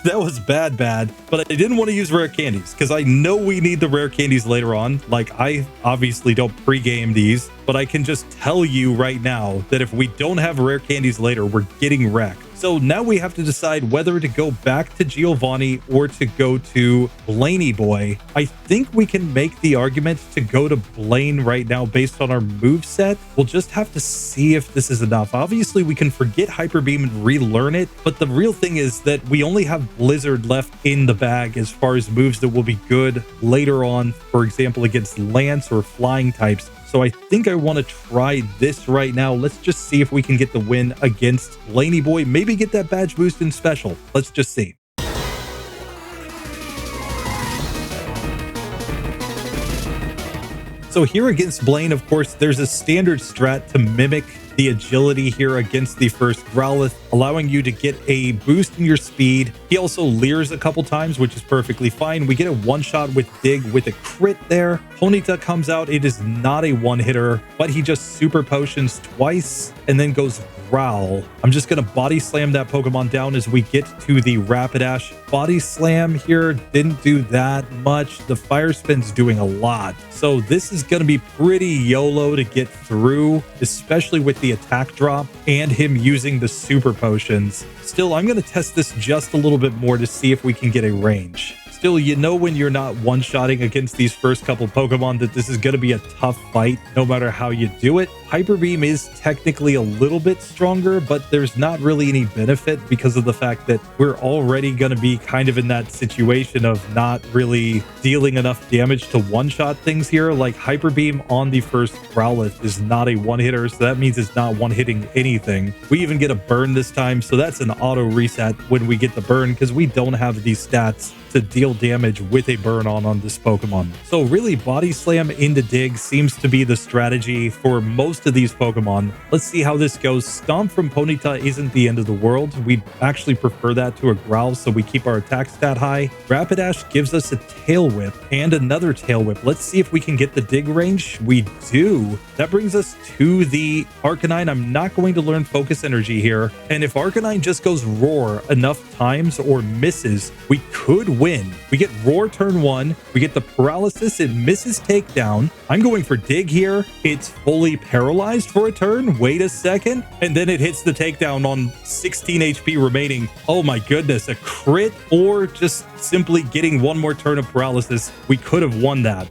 That was bad. But I didn't want to use rare candies because I know we need the rare candies later on. Like, I obviously don't pre-game these, but I can just tell you right now that if we don't have rare candies later, we're getting wrecked. So now we have to decide whether to go back to Giovanni or to go to Blaney Boy. I think we can make the argument to go to Blaine right now based on our moveset. We'll just have to see if this is enough. Obviously, we can forget Hyper Beam and relearn it, but the real thing is that we only have Blizzard left in the bag as far as moves that will be good later on, for example, against Lance or flying types. So I think I want to try this right now. Let's just see if we can get the win against Blaney Boy. Maybe get that badge boost in special. Let's just see. So here against Blaine, of course, there's a standard strat to mimic the agility here against the first Growlithe, allowing you to get a boost in your speed. He also leers a couple times, which is perfectly fine. We get a one-shot with Dig with a crit there. Ponyta comes out. It is not a one-hitter, but he just super potions twice and then goes Growl. I'm just going to body slam that Pokemon down as we get to the Rapidash. Body slam here didn't do that much. The Fire Spin's doing a lot. So this is going to be pretty YOLO to get through, especially with the attack drop and him using the super potions. Still, I'm going to test this just a little bit more to see if we can get a range. Still, you know when you're not one-shotting against these first couple Pokemon that this is going to be a tough fight no matter how you do it. Hyper Beam is technically a little bit stronger, but there's not really any benefit because of the fact that we're already going to be kind of in that situation of not really dealing enough damage to one-shot things here. Like Hyper Beam on the first Growlithe is not a one-hitter, so that means it's not one-hitting anything. We even get a burn this time, so that's an auto reset when we get the burn because we don't have these stats to deal damage with a burn on this Pokemon. So really, Body Slam into Dig seems to be the strategy for most of these Pokemon. Let's see how this goes. Stomp from Ponyta isn't the end of the world. We'd actually prefer that to a Growl, so we keep our attack stat high. Rapidash gives us a Tail Whip and another Tail Whip. Let's see if we can get the Dig range. We do. That brings us to the Arcanine. I'm not going to learn Focus Energy here. And if Arcanine just goes Roar enough times or misses, we could win. We get Roar turn 1. We get the paralysis. It misses takedown. I'm going for Dig here. It's fully paralyzed for a turn. Wait a second. And then it hits the takedown on 16 HP remaining. Oh my goodness. A crit or just simply getting one more turn of paralysis. We could have won that.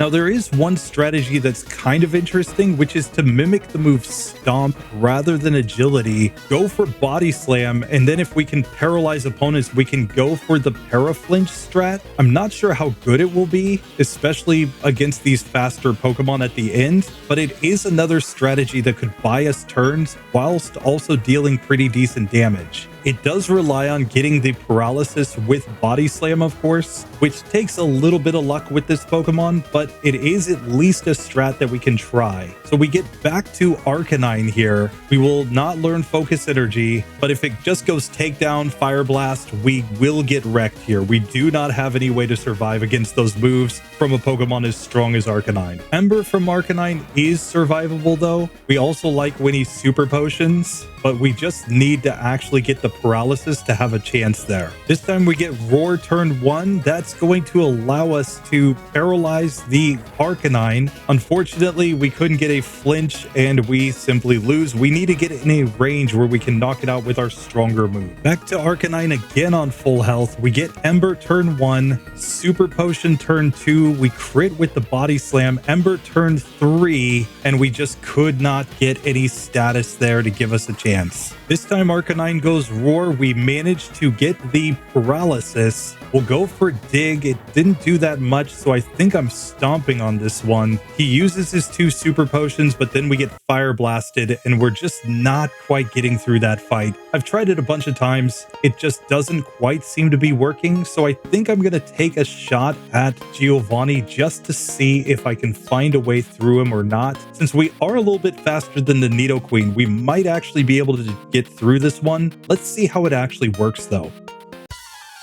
Now, there is one strategy that's kind of interesting, which is to mimic the move Stomp rather than Agility. Go for Body Slam, and then if we can paralyze opponents, we can go for the Paraflinch strat. I'm not sure how good it will be, especially against these faster Pokemon at the end, but it is another strategy that could buy us turns whilst also dealing pretty decent damage. It does rely on getting the paralysis with Body Slam, of course, which takes a little bit of luck with this Pokemon, but it is at least a strat that we can try. So we get back to Arcanine here. We will not learn Focus Energy, but if it just goes Takedown, Fire Blast, we will get wrecked here. We do not have any way to survive against those moves from a Pokemon as strong as Arcanine. Ember from Arcanine is survivable though. We also like Winnie's Super Potions, but we just need to actually get the paralysis to have a chance there. This time we get Roar turn 1. That's going to allow us to paralyze the Arcanine. Unfortunately, we couldn't get a flinch and we simply lose. We need to get it in a range where we can knock it out with our stronger move. Back to Arcanine again on full health. We get Ember turn 1, Super Potion turn 2. We crit with the Body Slam, Ember turn 3, and we just could not get any status there to give us a chance. This time Arcanine goes Roar. We managed to get the paralysis. We'll go for Dig. It didn't do that much, so I think I'm stomping on this one. He uses his 2 Super Potions, but then we get Fire Blasted, and we're just not quite getting through that fight. I've tried it a bunch of times. It just doesn't quite seem to be working, so I think I'm going to take a shot at Giovanni just to see if I can find a way through him or not. Since we are a little bit faster than the Nidoqueen, we might actually be able to get through this one. Let's see how it actually works though.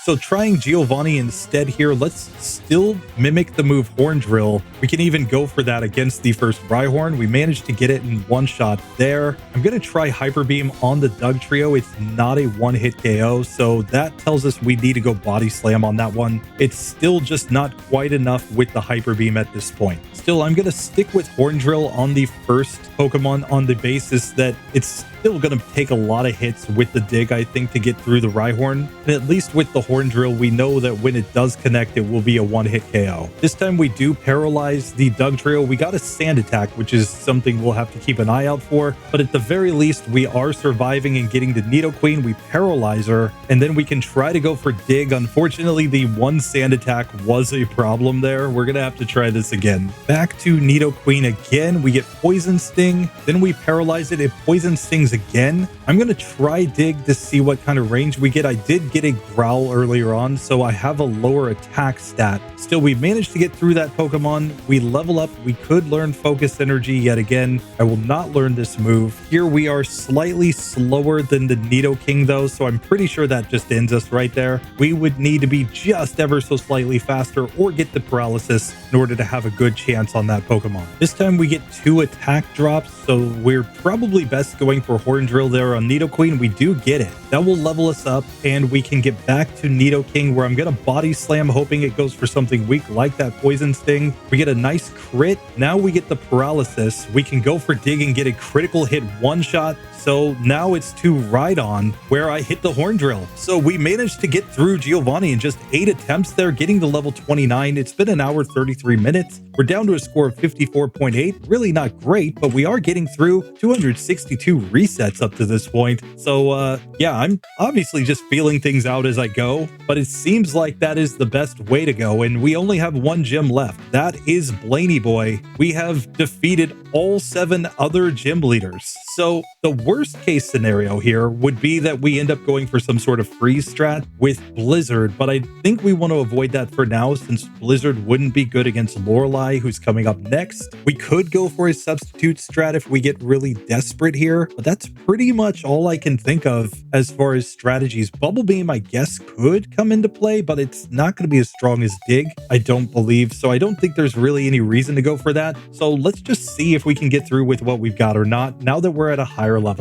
So trying Giovanni instead here, let's still mimic the move Horn Drill. We can even go for that against the first Rhyhorn. We managed to get it in one shot there. I'm going to try Hyper Beam on the Doug Trio. It's not a one-hit KO, so that tells us we need to go Body Slam on that one. It's still just not quite enough with the Hyper Beam at this point. Still, I'm going to stick with Horn Drill on the first Pokemon on the basis that it's still going to take a lot of hits with the Dig, I think, to get through the Rhyhorn. And at least with the Horn Drill, we know that when it does connect, it will be a one-hit KO. This time we do paralyze the Doug Trio. We got a Sand Attack, which is something we'll have to keep an eye out for. But at the very least, we are surviving and getting the Nidoqueen. We paralyze her, and then we can try to go for Dig. Unfortunately, the one Sand Attack was a problem there. We're going to have to try this again. Back to Nidoqueen again. We get Poison Sting. Then we paralyze it. It Poison Stings again. I'm going to try Dig to see what kind of range we get. I did get a Growl earlier on, so I have a lower attack stat. Still, we managed to get through that Pokemon. We level up. We could learn Focus Energy yet again. I will not learn this move. Here we are slightly slower than the Nidoking though, so I'm pretty sure that just ends us right there. We would need to be just ever so slightly faster or get the paralysis in order to have a good chance on that Pokemon. This time we get 2 attack drops, so we're probably best going for Horn Drill there on Nidoqueen. We do get it. That will level us up, and we can get back to Nidoking, where I'm going to Body Slam, hoping it goes for something weak like that Poison Sting. We get a nice crit. Now we get the paralysis. We can go for Dig and get a critical hit one-shot. So now it's to Rhydon, where I hit the Horn Drill. So we managed to get through Giovanni in just 8 attempts there, getting to level 29. It's been an hour, 33 minutes. We're down to a score of 54.8. Really not great, but we are getting through 262 resets up to this point. So yeah, I'm obviously just feeling things out as I go, but it seems like that is the best way to go. And we only have one gym left. That is Blaney Boy. We have defeated all 7 other gym leaders. So the worst case scenario here would be that we end up going for some sort of freeze strat with Blizzard, but I think we want to avoid that for now since Blizzard wouldn't be good against Lorelei, who's coming up next. We could go for a substitute strat if we get really desperate here, but that's pretty much all I can think of as far as strategies. Bubble Beam, I guess, could come into play, but it's not going to be as strong as Dig, I don't believe, so I don't think there's really any reason to go for that. So let's just see if we can get through with what we've got or not, now that we're at a higher level.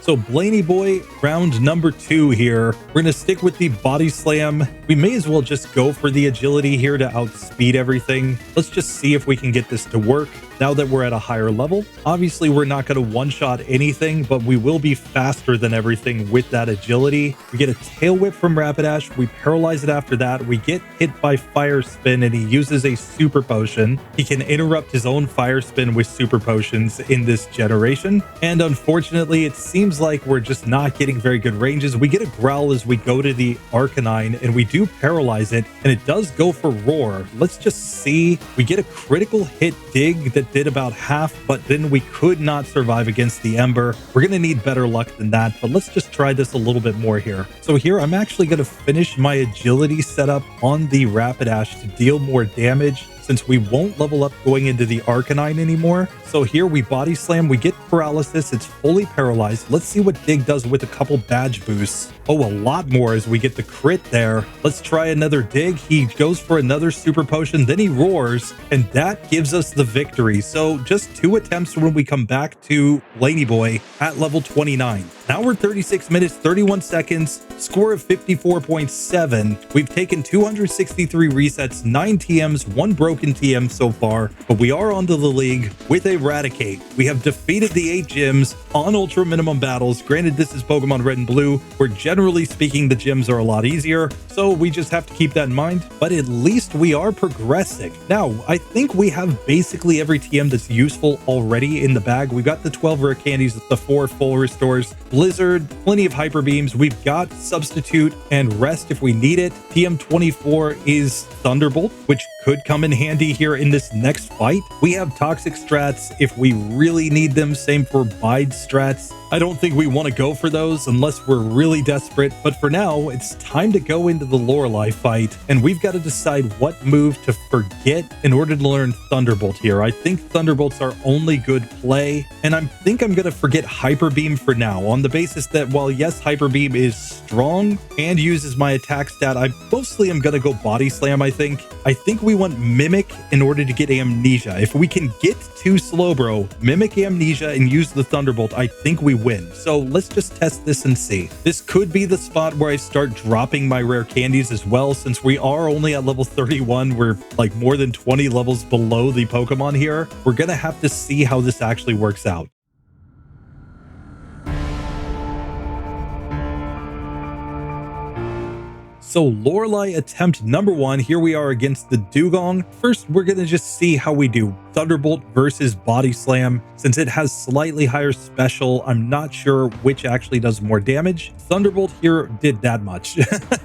So Blaney Boy, round number 2 here. We're going to stick with the Body Slam. We may as well just go for the agility here to outspeed everything. Let's just see if we can get this to work. now that we're at a higher level. Obviously, we're not going to one-shot anything, but we will be faster than everything with that agility. We get a tail whip from Rapidash. We paralyze it after that. We get hit by Fire Spin, and he uses a super potion. He can interrupt his own Fire Spin with super potions in this generation. And unfortunately, it seems like we're just not getting very good ranges. We get a growl as we go to the Arcanine, and we do paralyze it, and it does go for Roar. Let's just see. We get a critical hit dig that did about half, but then we could not survive against the Ember. We're going to need better luck than that, but let's just try this a little bit more here. So here, I'm actually going to finish my agility setup on the Rapidash to deal more damage, since we won't level up going into the Arcanine anymore. So here we body slam, we get paralysis, it's fully paralyzed. Let's see what Dig does with a couple badge boosts. Oh, a lot more as we get the crit there. Let's try another Dig. He goes for another super potion, then he roars, and that gives us the victory. So just 2 attempts when we come back to Laney Boy at level 29. Now we're 36 minutes, 31 seconds, score of 54.7. We've taken 263 resets, 9 TMs, 1 broken TM so far, but we are onto the league with a Raticate. We have defeated the 8 gyms on ultra minimum battles. Granted, this is Pokemon Red and Blue, where generally speaking, the gyms are a lot easier, so we just have to keep that in mind, but at least we are progressing. Now, I think we have basically every TM that's useful already in the bag. We've got the 12 rare candies, the 4 full restores, Blizzard, plenty of hyper beams. We've got substitute and rest if we need it. TM24 is Thunderbolt, which could come in handy here in this next fight. We have toxic strats if we really need them. Same for bide strats. I don't think we want to go for those unless we're really desperate, but for now, it's time to go into the Lorelei fight, and we've got to decide what move to forget in order to learn Thunderbolt here. I think Thunderbolt's our only good play, and I think I'm going to forget Hyper Beam for now, on the basis that while yes, Hyper Beam is strong and uses my attack stat, I mostly am going to go Body Slam, I think. I think we want Mimic in order to get Amnesia. If we can get to Slowbro, Mimic Amnesia, and use the Thunderbolt, I think we win. So let's just test this and see. This could be the spot where I start dropping my rare candies as well, since we are only at level 31. We're like more than 20 levels below the Pokemon here. We're gonna have to see how this actually works out. So Lorelei attempt number 1, here we are against the Dugong. First, we're gonna just see how we do. Thunderbolt versus Body Slam. Since it has slightly higher special, I'm not sure which actually does more damage. Thunderbolt here did that much.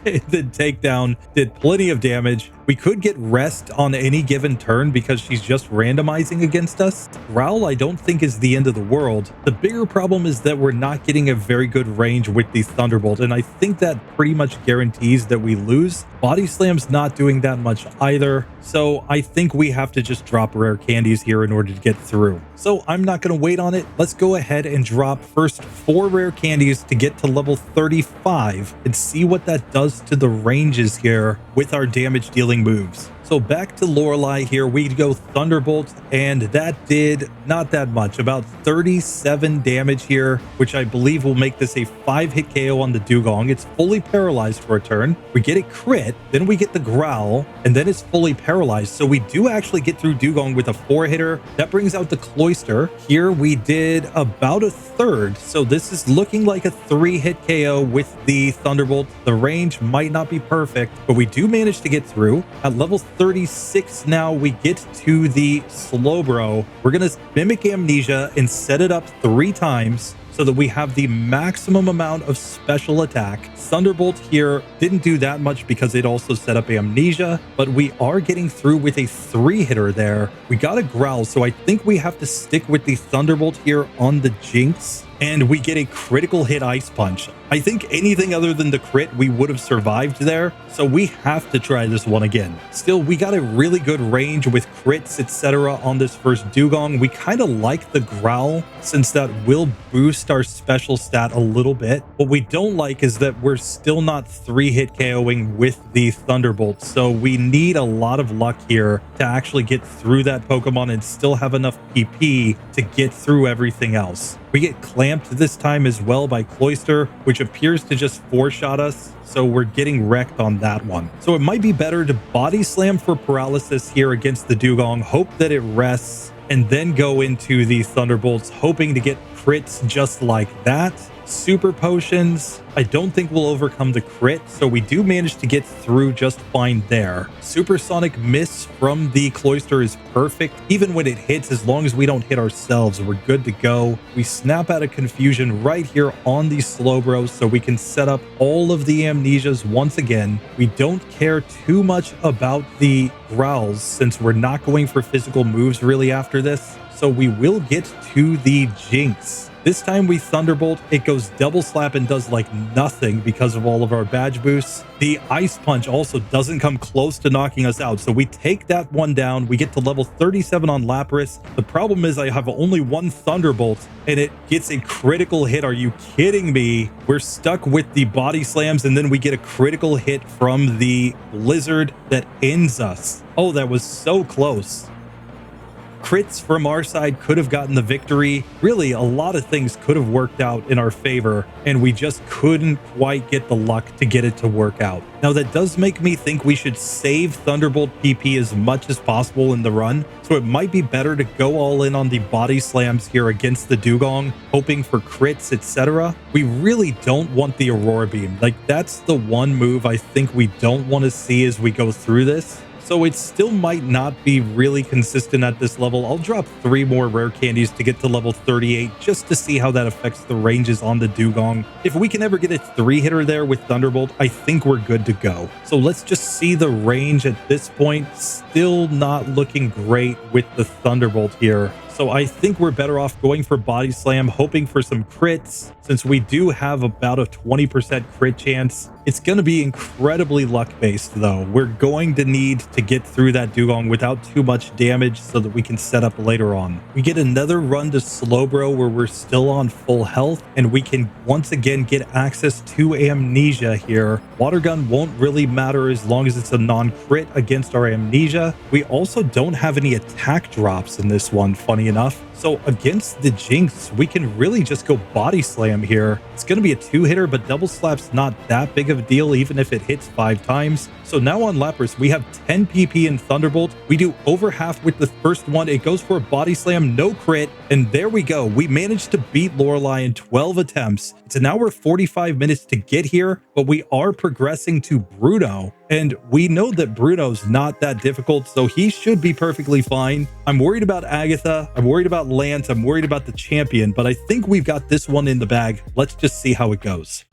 It did takedown, did plenty of damage. We could get rest on any given turn because she's just randomizing against us. Growl I don't think is the end of the world. The bigger problem is that we're not getting a very good range with the Thunderbolt, and I think that pretty much guarantees that we lose. Body Slam's not doing that much either, so I think we have to just drop rare candies here in order to get through. So I'm not going to wait on it. Let's go ahead and drop first 4 rare candies to get to level 35 and see what that does to the ranges here with our damage dealing moves. So back to Lorelei here, we go Thunderbolt, and that did not that much, about 37 damage here, which I believe will make this a 5-hit KO on the Dugong. It's fully paralyzed for a turn. We get a crit, then we get the Growl, and then it's fully paralyzed. So we do actually get through Dugong with a 4-hitter. That brings out the Cloyster. Here we did about a third, so this is looking like a 3-hit KO with the Thunderbolt. The range might not be perfect, but we do manage to get through. At level 36 now, we get to the Slowbro. We're going to Mimic Amnesia and set it up 3 times so that we have the maximum amount of special attack. Thunderbolt here didn't do that much because it also set up Amnesia, but we are getting through with a 3-hitter there. We got a Growl, so I think we have to stick with the Thunderbolt here on the Jinx, and we get a critical hit Ice Punch. I think anything other than the crit, we would have survived there, so we have to try this one again. Still, we got a really good range with crits, etc. on this first Dugong. We kind of like the Growl, since that will boost our special stat a little bit. What we don't like is that we're still not 3-hit KOing with the Thunderbolt, so we need a lot of luck here to actually get through that Pokemon and still have enough PP to get through everything else. We get clamped this time as well by Cloyster, which appears to just 4-shot us, so we're getting wrecked on that one. So it might be better to Body Slam for paralysis here against the Dugong, hope that it rests, and then go into the Thunderbolts, hoping to get crits just like that. Super potions, I don't think we'll overcome the crit, so we do manage to get through just fine there. Supersonic miss from the cloister is perfect. Even when it hits, as long as we don't hit ourselves, we're good to go. We snap out of confusion right here on the Slowbro, so we can set up all of the amnesias once again. We don't care too much about the growls since we're not going for physical moves really after this, so we will get to the Jinx. This time we Thunderbolt, it goes double slap and does like nothing because of all of our badge boosts. The Ice Punch also doesn't come close to knocking us out, so we take that one down. We get to level 37 on Lapras. The problem is I have only one Thunderbolt and it gets a critical hit. Are you kidding me? We're stuck with the body slams and then we get a critical hit from the Blizzard that ends us. Oh, that was so close. Crits from our side could have gotten the victory. Really, a lot of things could have worked out in our favor, and we just couldn't quite get the luck to get it to work out. Now, that does make me think we should save Thunderbolt PP as much as possible in the run, so it might be better to go all in on the body slams here against the Dugong, hoping for crits, etc. We really don't want the Aurora Beam. Like, that's the one move I think we don't want to see as we go through this. So it still might not be really consistent at this level. I'll drop 3 more rare candies to get to level 38 just to see how that affects the ranges on the Dugong. If we can ever get a 3-hitter there with Thunderbolt, I think we're good to go. So let's just see the range at this point. Still not looking great with the Thunderbolt here. So I think we're better off going for Body Slam, hoping for some crits, since we do have about a 20% crit chance. It's going to be incredibly luck-based, though. We're going to need to get through that Dugong without too much damage so that we can set up later on. We get another run to Slowbro where we're still on full health, and we can once again get access to Amnesia here. Water Gun won't really matter as long as it's a non-crit against our Amnesia. We also don't have any attack drops in this one, funny enough. So against the Jinx, we can really just go Body Slam here. It's going to be a 2-hitter, but Double Slap's not that big of a deal, even if it hits 5 times. So now on Lapras, we have 10 PP in Thunderbolt. We do over half with the first one. It goes for a Body Slam, no crit. And there we go. We managed to beat Lorelei in 12 attempts. It's an hour 45 minutes to get here, but we are progressing to Bruno. And we know that Bruno's not that difficult, so he should be perfectly fine. I'm worried about Agatha. I'm worried about Lance. I'm worried about the champion, but I think we've got this one in the bag. Let's just see how it goes.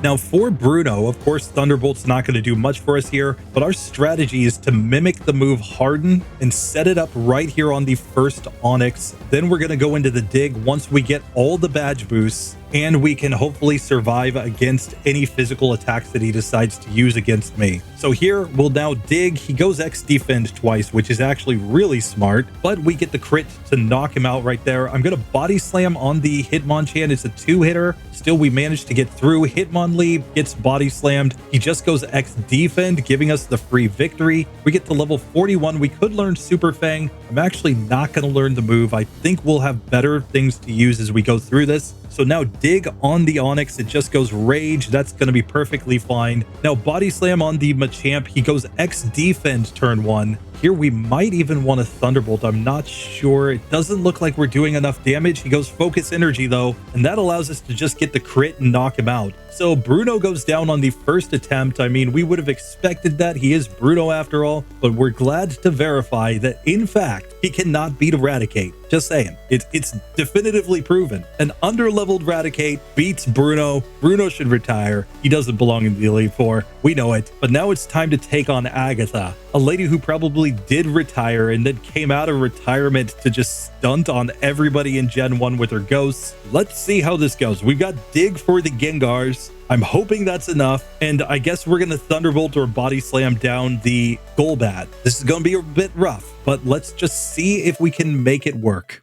Now for Bruno, of course, Thunderbolt's not going to do much for us here, but our strategy is to mimic the move Harden and set it up right here on the first Onyx. Then we're going to go into the dig once we get all the badge boosts, and we can hopefully survive against any physical attacks that he decides to use against me. So here, we'll now dig. He goes X defend twice, which is actually really smart, but we get the crit to knock him out right there. I'm going to body slam on the Hitmonchan. It's a 2-hitter. Still, we managed to get through. Hitmonlee gets body slammed. He just goes X defend, giving us the free victory. We get to level 41. We could learn Super Fang. I'm actually not going to learn the move. I think we'll have better things to use as we go through this. So now dig on the Onyx, it just goes Rage. That's going to be perfectly fine. Now Body Slam on the Machamp. He goes X Defend turn 1. Here we might even want a Thunderbolt. I'm not sure. It doesn't look like we're doing enough damage. He goes Focus Energy though, and that allows us to just get the crit and knock him out. So Bruno goes down on the first attempt. I mean, we would have expected that. He is Bruno after all, but we're glad to verify that in fact, he cannot beat Raticate. Just saying. It's definitively proven. An under-leveled Raticate beats Bruno. Bruno should retire. He doesn't belong in the Elite Four. We know it. But now it's time to take on Agatha, a lady who probably did retire and then came out of retirement to just stunt on everybody in Gen 1 with her ghosts. Let's see how this goes. We've got Dig for the Gengars. I'm hoping that's enough, and I guess we're going to Thunderbolt or Body Slam down the Golbat. This is going to be a bit rough, but let's just see if we can make it work.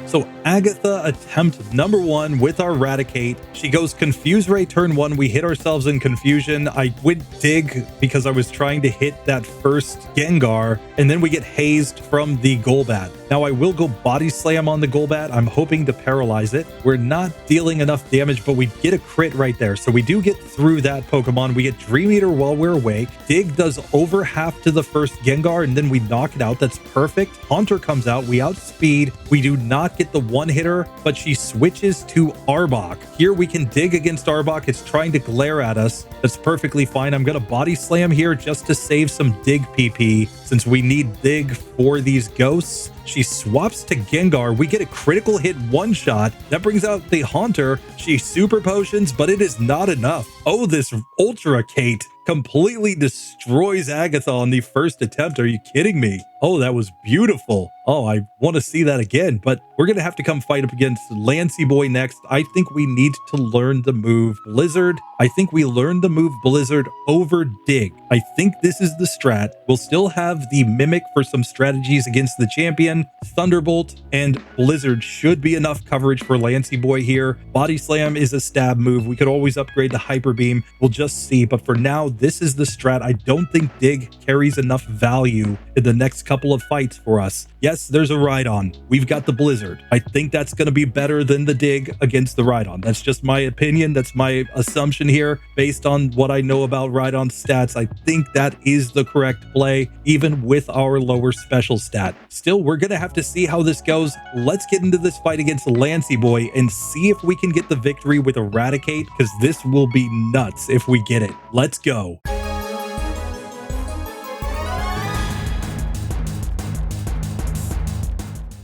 So Agatha attempt number 1 with our Raticate. She goes Confuse Ray turn 1. We hit ourselves in confusion. I went Dig because I was trying to hit that first Gengar, and then we get hazed from the Golbat. Now I will go Body Slam on the Golbat. I'm hoping to paralyze it. We're not dealing enough damage, but we get a crit right there. So we do get through that Pokemon. We get Dream Eater while we're awake. Dig does over half to the first Gengar, and then we knock it out. That's perfect. Haunter comes out. We outspeed. We do not get the one-hitter, but she switches to Arbok. Here we can dig against Arbok. It's trying to glare at us. That's perfectly fine. I'm going to Body Slam here just to save some Dig PP since we need Dig for these ghosts. She swaps to Gengar. We get a critical hit one-shot. That brings out the Haunter. She super potions, but it is not enough. Oh, this Ultra Kate completely destroys Agatha on the first attempt. Are you kidding me? Oh, that was beautiful. Oh, I want to see that again, but we're going to have to come fight up against Lancey Boy next. I think we need to learn the move Blizzard. I think we learned the move Blizzard over Dig. I think this is the strat. We'll still have the Mimic for some strategies against the champion. Thunderbolt and Blizzard should be enough coverage for Lancey Boy here. Body Slam is a stab move. We could always upgrade to Hyper Beam. We'll just see, but for now, this is the strat. I don't think Dig carries enough value in the next couple of fights for us. Yes, there's a Rhydon. We've got the Blizzard. I think that's going to be better than the Dig against the Rhydon. That's just my opinion. That's my assumption here based on what I know about Rhydon's stats. I think that is the correct play, even with our lower special stat. Still, we're going to have to see how this goes. Let's get into this fight against Lancey Boy and see if we can get the victory with Raticate, because this will be nuts if we get it. Let's go.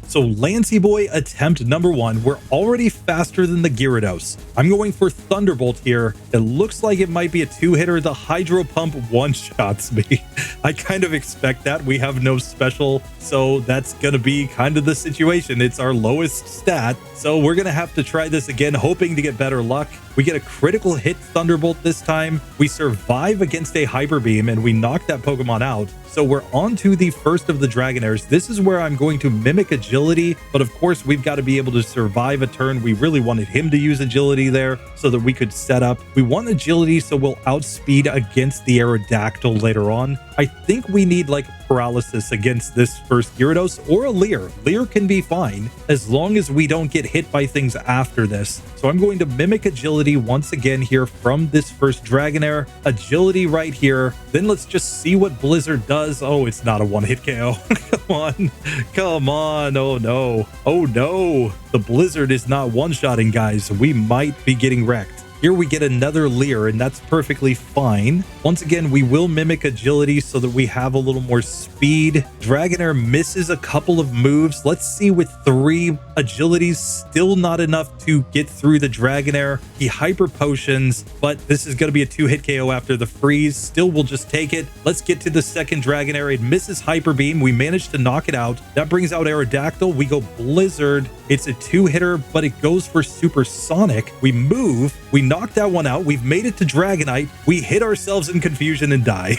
So Lancey Boy attempt number 1. We're already faster than the Gyarados. I'm going for Thunderbolt here. It looks like it might be a 2-hitter. The Hydro Pump one-shots me. I kind of expect that. We have no special, so that's going to be kind of the situation. It's our lowest stat, so we're going to have to try this again, hoping to get better luck. We get a critical hit Thunderbolt this time. We survive against a Hyper Beam, and we knock that Pokemon out. So we're on to the first of the Dragonairs. This is where I'm going to Mimic Agility, but of course we've got to be able to survive a turn. We really wanted him to use Agility there so that we could set up. We want Agility so we'll outspeed against the Aerodactyl later on. I think we need like Paralysis against this first Gyarados or a Leer. Leer can be fine as long as we don't get hit by things after this. So I'm going to Mimic Agility once again here from this first Dragonair. Agility right here. Then let's just see what Blizzard does. Oh, it's not a one-hit KO. Come on. Come on. Oh, no. Oh, no. The Blizzard is not one-shotting, guys. We might be getting wrecked. Here we get another Leer, and that's perfectly fine. Once again, we will Mimic Agility so that we have a little more speed. Dragonair misses a couple of moves. Let's see, with 3 Agilities, still not enough to get through the Dragonair. He Hyper Potions, but this is going to be a 2-hit KO after the freeze. Still, we'll just take it. Let's get to the second Dragonair. It misses Hyper Beam. We managed to knock it out. That brings out Aerodactyl. We go Blizzard. It's a 2-hitter, but it goes for Supersonic. We move. We knock that one out. We've made it to Dragonite. We hit ourselves in confusion and die.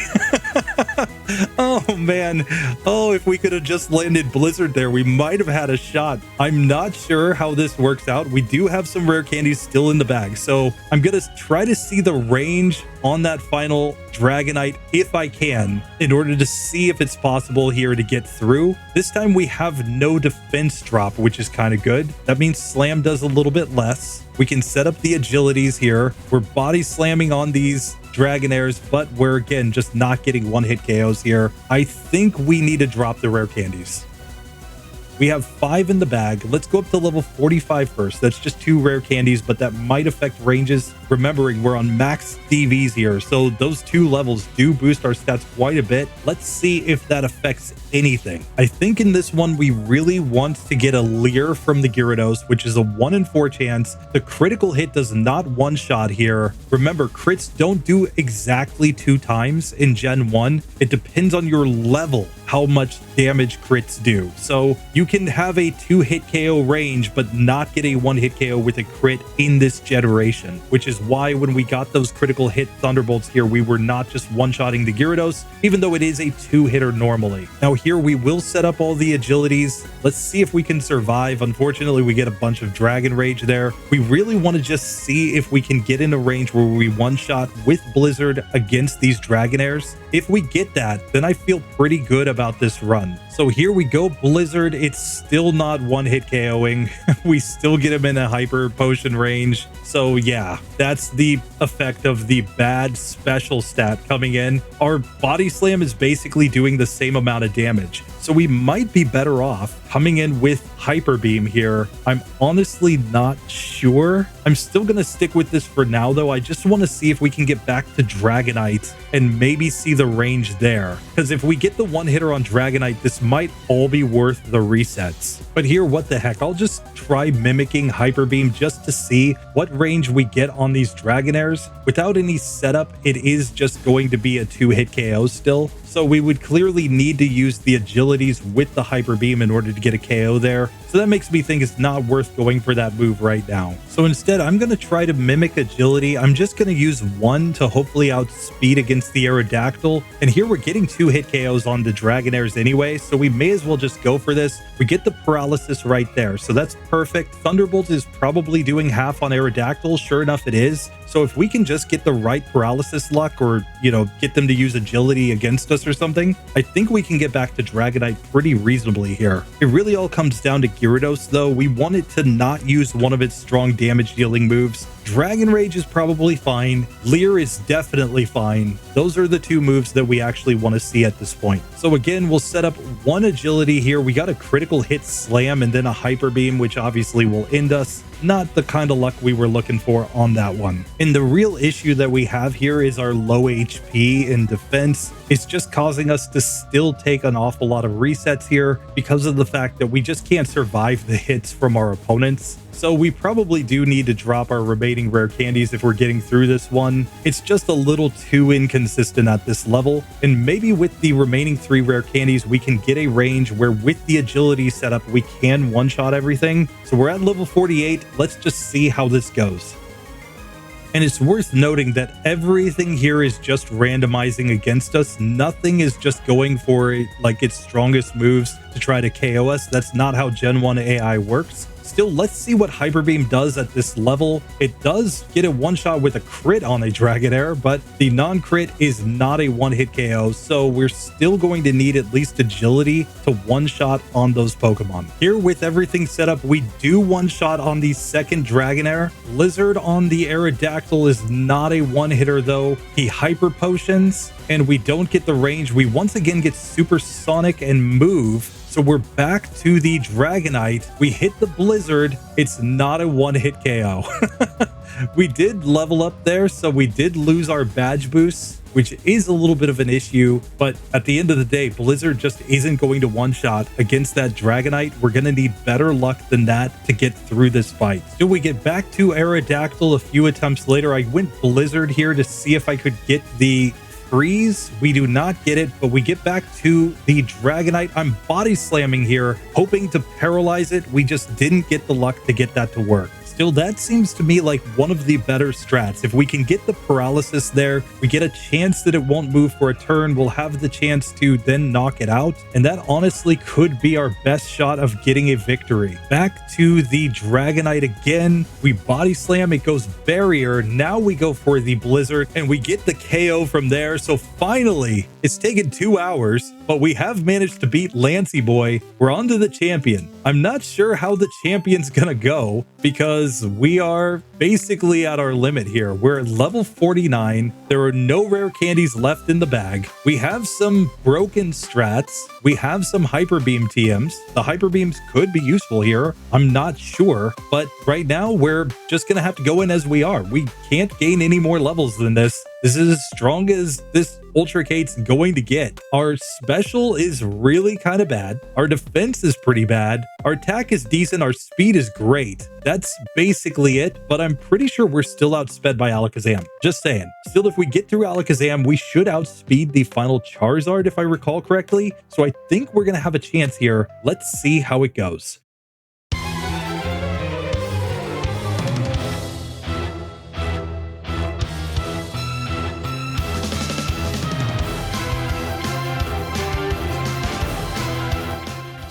Oh, man. Oh, if we could have just landed Blizzard there, we might have had a shot. I'm not sure how this works out. We do have some rare candies still in the bag, so I'm going to try to see the range on that final Dragonite if I can, in order to see if it's possible here to get through. This time we have no defense drop, which is kind of good. That means Slam does a little bit less. We can set up the Agilities here. We're Body Slamming on these Dragonairs, but we're again just not getting one-hit KOs here. I think we need to drop the rare candies. We have 5 in the bag. Let's go up to level 45 first. That's just 2 rare candies, but that might affect ranges. Remembering, we're on Max DVs here, so those 2 levels do boost our stats quite a bit. Let's see if that affects anything. I think in this one, we really want to get a Leer from the Gyarados, which is a 1 in 4 chance. The critical hit does not one-shot here. Remember, crits don't do exactly 2 times in Gen 1. It depends on your level, how much damage crits do. So you can have a 2-hit KO range, but not get a 1-hit KO with a crit in this generation, which is why when we got those critical hit Thunderbolts here, we were not just one-shotting the Gyarados, even though it is a 2-hitter normally. Now here we will set up all the agilities. Let's see if we can survive. Unfortunately, we get a bunch of Dragon Rage there. We really want to just see if we can get in a range where we one-shot with Blizzard against these Dragonairs. If we get that, then I feel pretty good about this run. So here we go, Blizzard. It's still not 1-hit KOing. We still get him in a Hyper Potion range. So yeah, that's the effect of the bad special stat coming in. Our Body Slam is basically doing the same amount of damage. So we might be better off coming in with Hyper Beam here. I'm honestly not sure. I'm still going to stick with this for now, though. I just want to see if we can get back to Dragonite and maybe see the range there. Because if we get the one-hitter on Dragonite, this might all be worth the resets. But here, what the heck? I'll just try mimicking Hyper Beam just to see what range we get on these Dragonairs. Without any setup, it is just going to be a 2-hit KO still. So we would clearly need to use the agilities with the Hyper Beam in order to get a KO there. So that makes me think it's not worth going for that move right now. So instead, I'm going to try to mimic agility. I'm just going to use 1 to hopefully outspeed against the Aerodactyl. And here we're getting 2-hit KOs on the Dragonairs anyway, so we may as well just go for this. We get the paralysis right there, so that's perfect. Thunderbolt is probably doing half on Aerodactyl. Sure enough, it is. So if we can just get the right paralysis luck or, get them to use agility against us or something, I think we can get back to Dragonite pretty reasonably here. It really all comes down to Gyarados, though. We want it to not use one of its strong damage dealing moves. Dragon Rage is probably fine. Leer is definitely fine. Those are the two moves that we actually want to see at this point. So again, we'll set up 1 agility here. We got a critical hit slam and then a Hyper Beam, which obviously will end us. Not the kind of luck we were looking for on that one. And the real issue that we have here is our low HP in defense. It's just causing us to still take an awful lot of resets here because of the fact that we just can't survive the hits from our opponents. So we probably do need to drop our remaining rare candies if we're getting through this one. It's just a little too inconsistent at this level. And maybe with the remaining 3 rare candies, we can get a range where with the agility setup, we can one-shot everything. So we're at level 48. Let's just see how this goes. And it's worth noting that everything here is just randomizing against us. Nothing is just going for like its strongest moves to try to KO us. That's not how Gen 1 AI works. Still, let's see what Hyper Beam does at this level. It does get a one-shot with a crit on a Dragonair, but the non-crit is not a one-hit KO, so we're still going to need at least agility to one-shot on those Pokemon. Here, with everything set up, we do one-shot on the second Dragonair. Blizzard on the Aerodactyl is not a one-hitter, though. He Hyper Potions, and we don't get the range. We once again get Supersonic and Move. So we're back to the Dragonite. We hit the Blizzard. It's not a one-hit KO. We did level up there, so we did lose our badge boost, which is a little bit of an issue. But at the end of the day, Blizzard just isn't going to one-shot against that Dragonite. We're going to need better luck than that to get through this fight. Still, we get back to Aerodactyl a few attempts later. I went Blizzard here to see if I could get the freeze. We do not get it, but we get back to the Dragonite. I'm body slamming here, hoping to paralyze it. We just didn't get the luck to get that to work. Still, that seems to me like one of the better strats. If we can get the paralysis there, we get a chance that it won't move for a turn. We'll have the chance to then knock it out. And that honestly could be our best shot of getting a victory. Back to the Dragonite again. We body slam, it goes barrier. Now we go for the Blizzard and we get the KO from there. So finally, it's taken 2 hours, but we have managed to beat Lancey Boy. We're on to the champion. I'm not sure how the champion's gonna go because we are basically at our limit here. We're at level 49. There are no rare candies left in the bag. We have some broken strats. We have some Hyper Beam TMs. The Hyper Beams could be useful here. I'm not sure, but right now we're just gonna have to go in as we are. We can't gain any more levels than this. This is as strong as this Ultracate's going to get. Our special is really kind of bad. Our defense is pretty bad. Our attack is decent. Our speed is great. That's basically it, but I'm pretty sure we're still outsped by Alakazam. Just saying. Still, if we get through Alakazam, we should outspeed the final Charizard, if I recall correctly. So I think we're going to have a chance here. Let's see how it goes.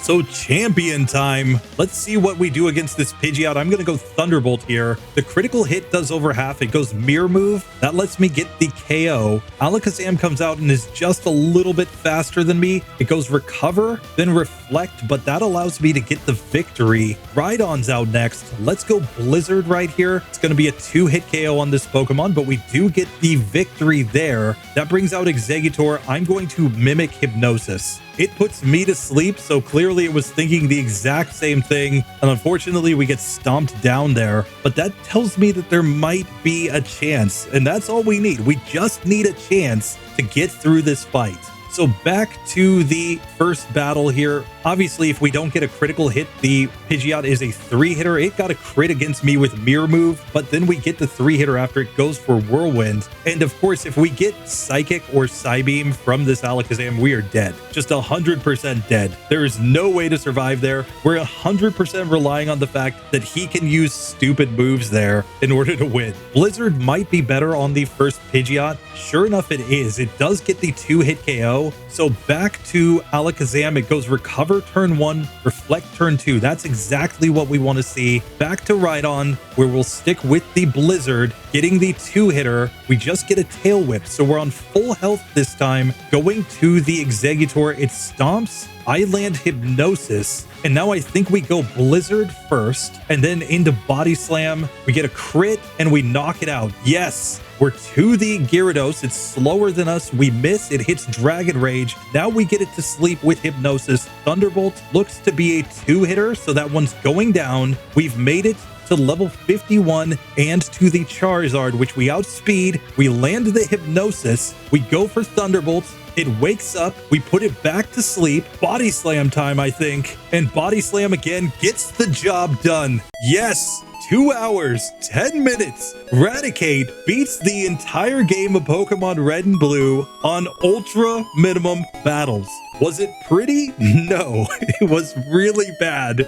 So champion time. Let's see what we do against this Pidgeot. I'm going to go Thunderbolt here. The critical hit does over half. It goes Mirror Move. That lets me get the KO. Alakazam comes out and is just a little bit faster than me. It goes Recover, then Reflect, but that allows me to get the victory. Rhydon's out next. Let's go Blizzard right here. It's going to be a 2-hit KO on this Pokemon, but we do get the victory there. That brings out Exeggutor. I'm going to Mimic Hypnosis. It puts me to sleep, so clearly it was thinking the exact same thing, and unfortunately we get stomped down there. But that tells me that there might be a chance, and that's all we need. We just need a chance to get through this fight. So back to the first battle here. Obviously, if we don't get a critical hit, the Pidgeot is a 3-hitter. It got a crit against me with Mirror Move, but then we get the 3-hitter after it goes for Whirlwind. And of course, if we get Psychic or Psybeam from this Alakazam, we are dead. Just 100% dead. There is no way to survive there. We're 100% relying on the fact that he can use stupid moves there in order to win. Blizzard might be better on the first Pidgeot. Sure enough, it is. It does get the 2-hit KO. So back to Alakazam, it goes Recover turn 1, Reflect turn 2. That's exactly what we want to see. Back to Rhydon, where we'll stick with the Blizzard, getting the 2-hitter. We just get a Tail Whip, so we're on full health this time. Going to the Exeggutor, it stomps. I land Hypnosis, and now I think we go Blizzard first, and then into Body Slam. We get a crit, and we knock it out. Yes! We're to the Gyarados. It's slower than us. We miss. It hits Dragon Rage. Now we get it to sleep with Hypnosis. Thunderbolt looks to be a 2-hitter, so that one's going down. We've made it to level 51 and to the Charizard, which we outspeed. We land the Hypnosis. We go for Thunderbolt. It wakes up, we put it back to sleep. Body Slam time, I think. And Body Slam again gets the job done. Yes! 2 hours, 10 minutes. Raticate beats the entire game of Pokemon Red and Blue on ultra minimum battles. Was it pretty? No, it was really bad.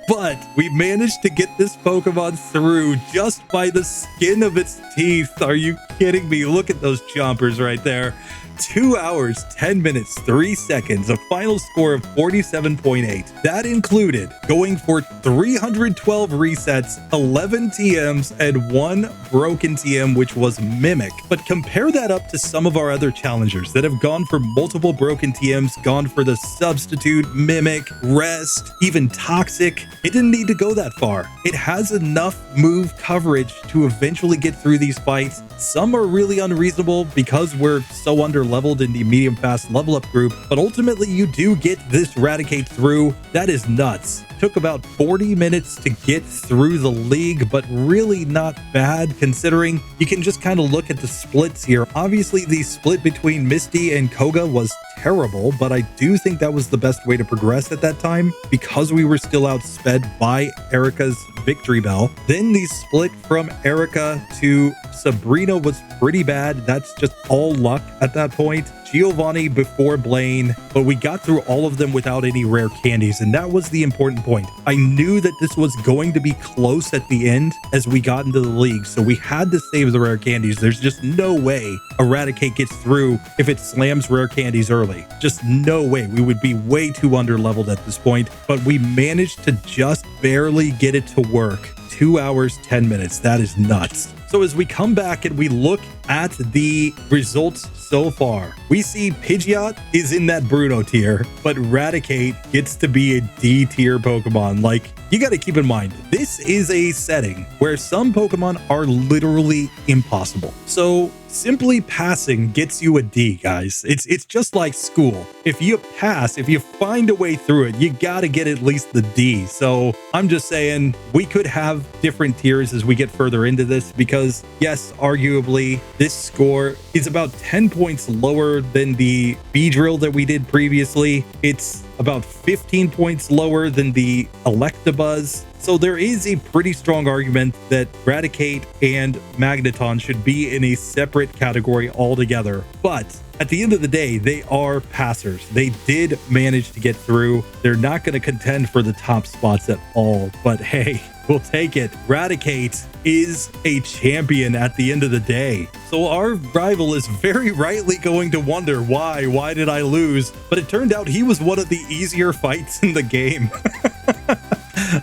But we managed to get this Pokemon through just by the skin of its teeth. Are you kidding me? Look at those chompers right there. 2 hours, 10 minutes, 3 seconds, a final score of 47.8. That included going for 312 resets, 11 TMs, and 1 broken TM, which was Mimic. But compare that up to some of our other challengers that have gone for multiple broken TMs, gone for the Substitute, Mimic, Rest, even Toxic. It didn't need to go that far. It has enough move coverage to eventually get through these fights. Some are really unreasonable because we're so under-leveled in the medium fast level up group, but ultimately you do get this Raticate through. That is nuts. Took about 40 minutes to get through the league, but really not bad considering you can just kind of look at the splits here. Obviously, the split between Misty and Koga was terrible, but I do think that was the best way to progress at that time because we were still outsped by Erica's Victory Bell. Then the split from Erica to Sabrina was pretty bad. That's just all luck at that point. Giovanni before Blaine, but we got through all of them without any rare candies, and that was the important point. I knew that this was going to be close at the end as we got into the league, so we had to save the rare candies. There's just no way Raticate gets through if it slams rare candies early. Just no way. We would be way too under-leveled at this point, but we managed to just barely get it to work. 2 hours, 10 minutes. That is nuts. So as we come back and we look at the results so far, we see Pidgeot is in that Bruno tier, but Raticate gets to be a D tier Pokemon. Like, you got to keep in mind, this is a setting where some Pokemon are literally impossible. So simply passing gets you a D, guys. It's just like school. If you pass, if you find a way through it, you got to get at least the D. So I'm just saying we could have different tiers as we get further into this because, yes, arguably, this score is about 10 points lower than the Beedrill that we did previously. It's about 15 points lower than the Electabuzz. So there is a pretty strong argument that Raticate and Magneton should be in a separate category altogether. But at the end of the day, they are passers. They did manage to get through. They're not going to contend for the top spots at all. But hey, we'll take it. Raticate is a champion at the end of the day. So our rival is very rightly going to wonder why did I lose? But it turned out he was one of the easier fights in the game.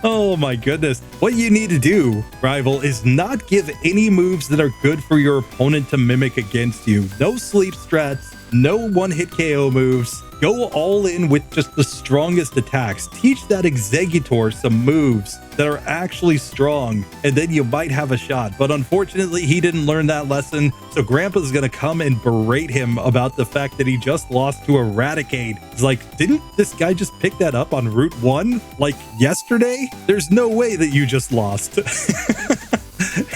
Oh my goodness. What you need to do, rival, is not give any moves that are good for your opponent to mimic against you. No sleep strats, no one-hit KO moves. Go all in with just the strongest attacks. Teach that Exeggutor some moves that are actually strong, and then you might have a shot. But unfortunately, he didn't learn that lesson. So Grandpa's gonna come and berate him about the fact that he just lost to Raticate. He's like, didn't this guy just pick that up on Route 1 like yesterday? There's no way that you just lost.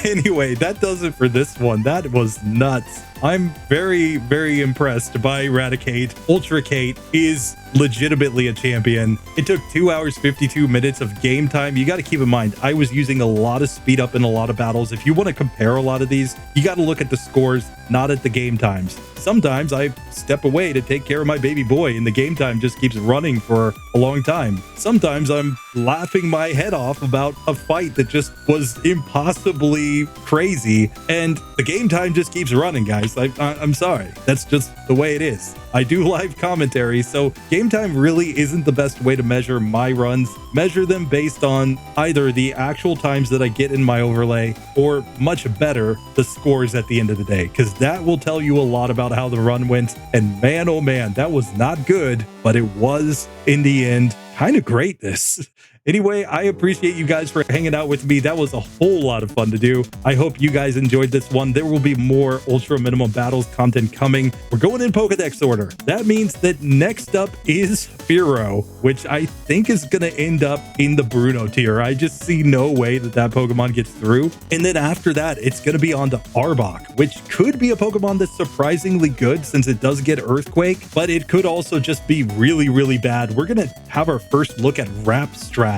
Anyway, that does it for this one. That was nuts. I'm very, very impressed by Raticate. Ultracate is legitimately a champion. It took 2 hours, 52 minutes of game time. You got to keep in mind, I was using a lot of speed up in a lot of battles. If you want to compare a lot of these, you got to look at the scores, not at the game times. Sometimes I step away to take care of my baby boy and the game time just keeps running for a long time. Sometimes I'm laughing my head off about a fight that just was impossibly crazy and the game time just keeps running, guys. I'm sorry. That's just the way it is. I do live commentary, so game time really isn't the best way to measure my runs. Measure them based on either the actual times that I get in my overlay or, much better, the scores at the end of the day, because that will tell you a lot about how the run went. And man, oh man, that was not good, but it was, in the end, kind of greatness. Anyway, I appreciate you guys for hanging out with me. That was a whole lot of fun to do. I hope you guys enjoyed this one. There will be more Ultra Minimum Battles content coming. We're going in Pokedex order. That means that next up is Fearow, which I think is going to end up in the Bruno tier. I just see no way that that Pokemon gets through. And then after that, it's going to be on to Arbok, which could be a Pokemon that's surprisingly good since it does get Earthquake, but it could also just be really, really bad. We're going to have our first look at Rap Strats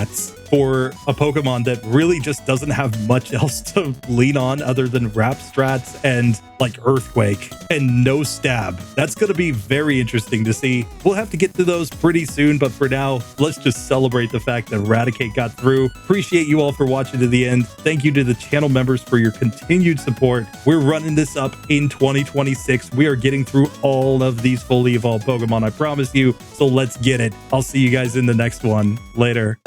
for a Pokemon that really just doesn't have much else to lean on other than Rap Strats and like Earthquake and no Stab. That's going to be very interesting to see. We'll have to get to those pretty soon, but for now, let's just celebrate the fact that Raticate got through. Appreciate you all for watching to the end. Thank you to the channel members for your continued support. We're running this up in 2026. We are getting through all of these fully evolved Pokemon, I promise you. So let's get it. I'll see you guys in the next one. Later.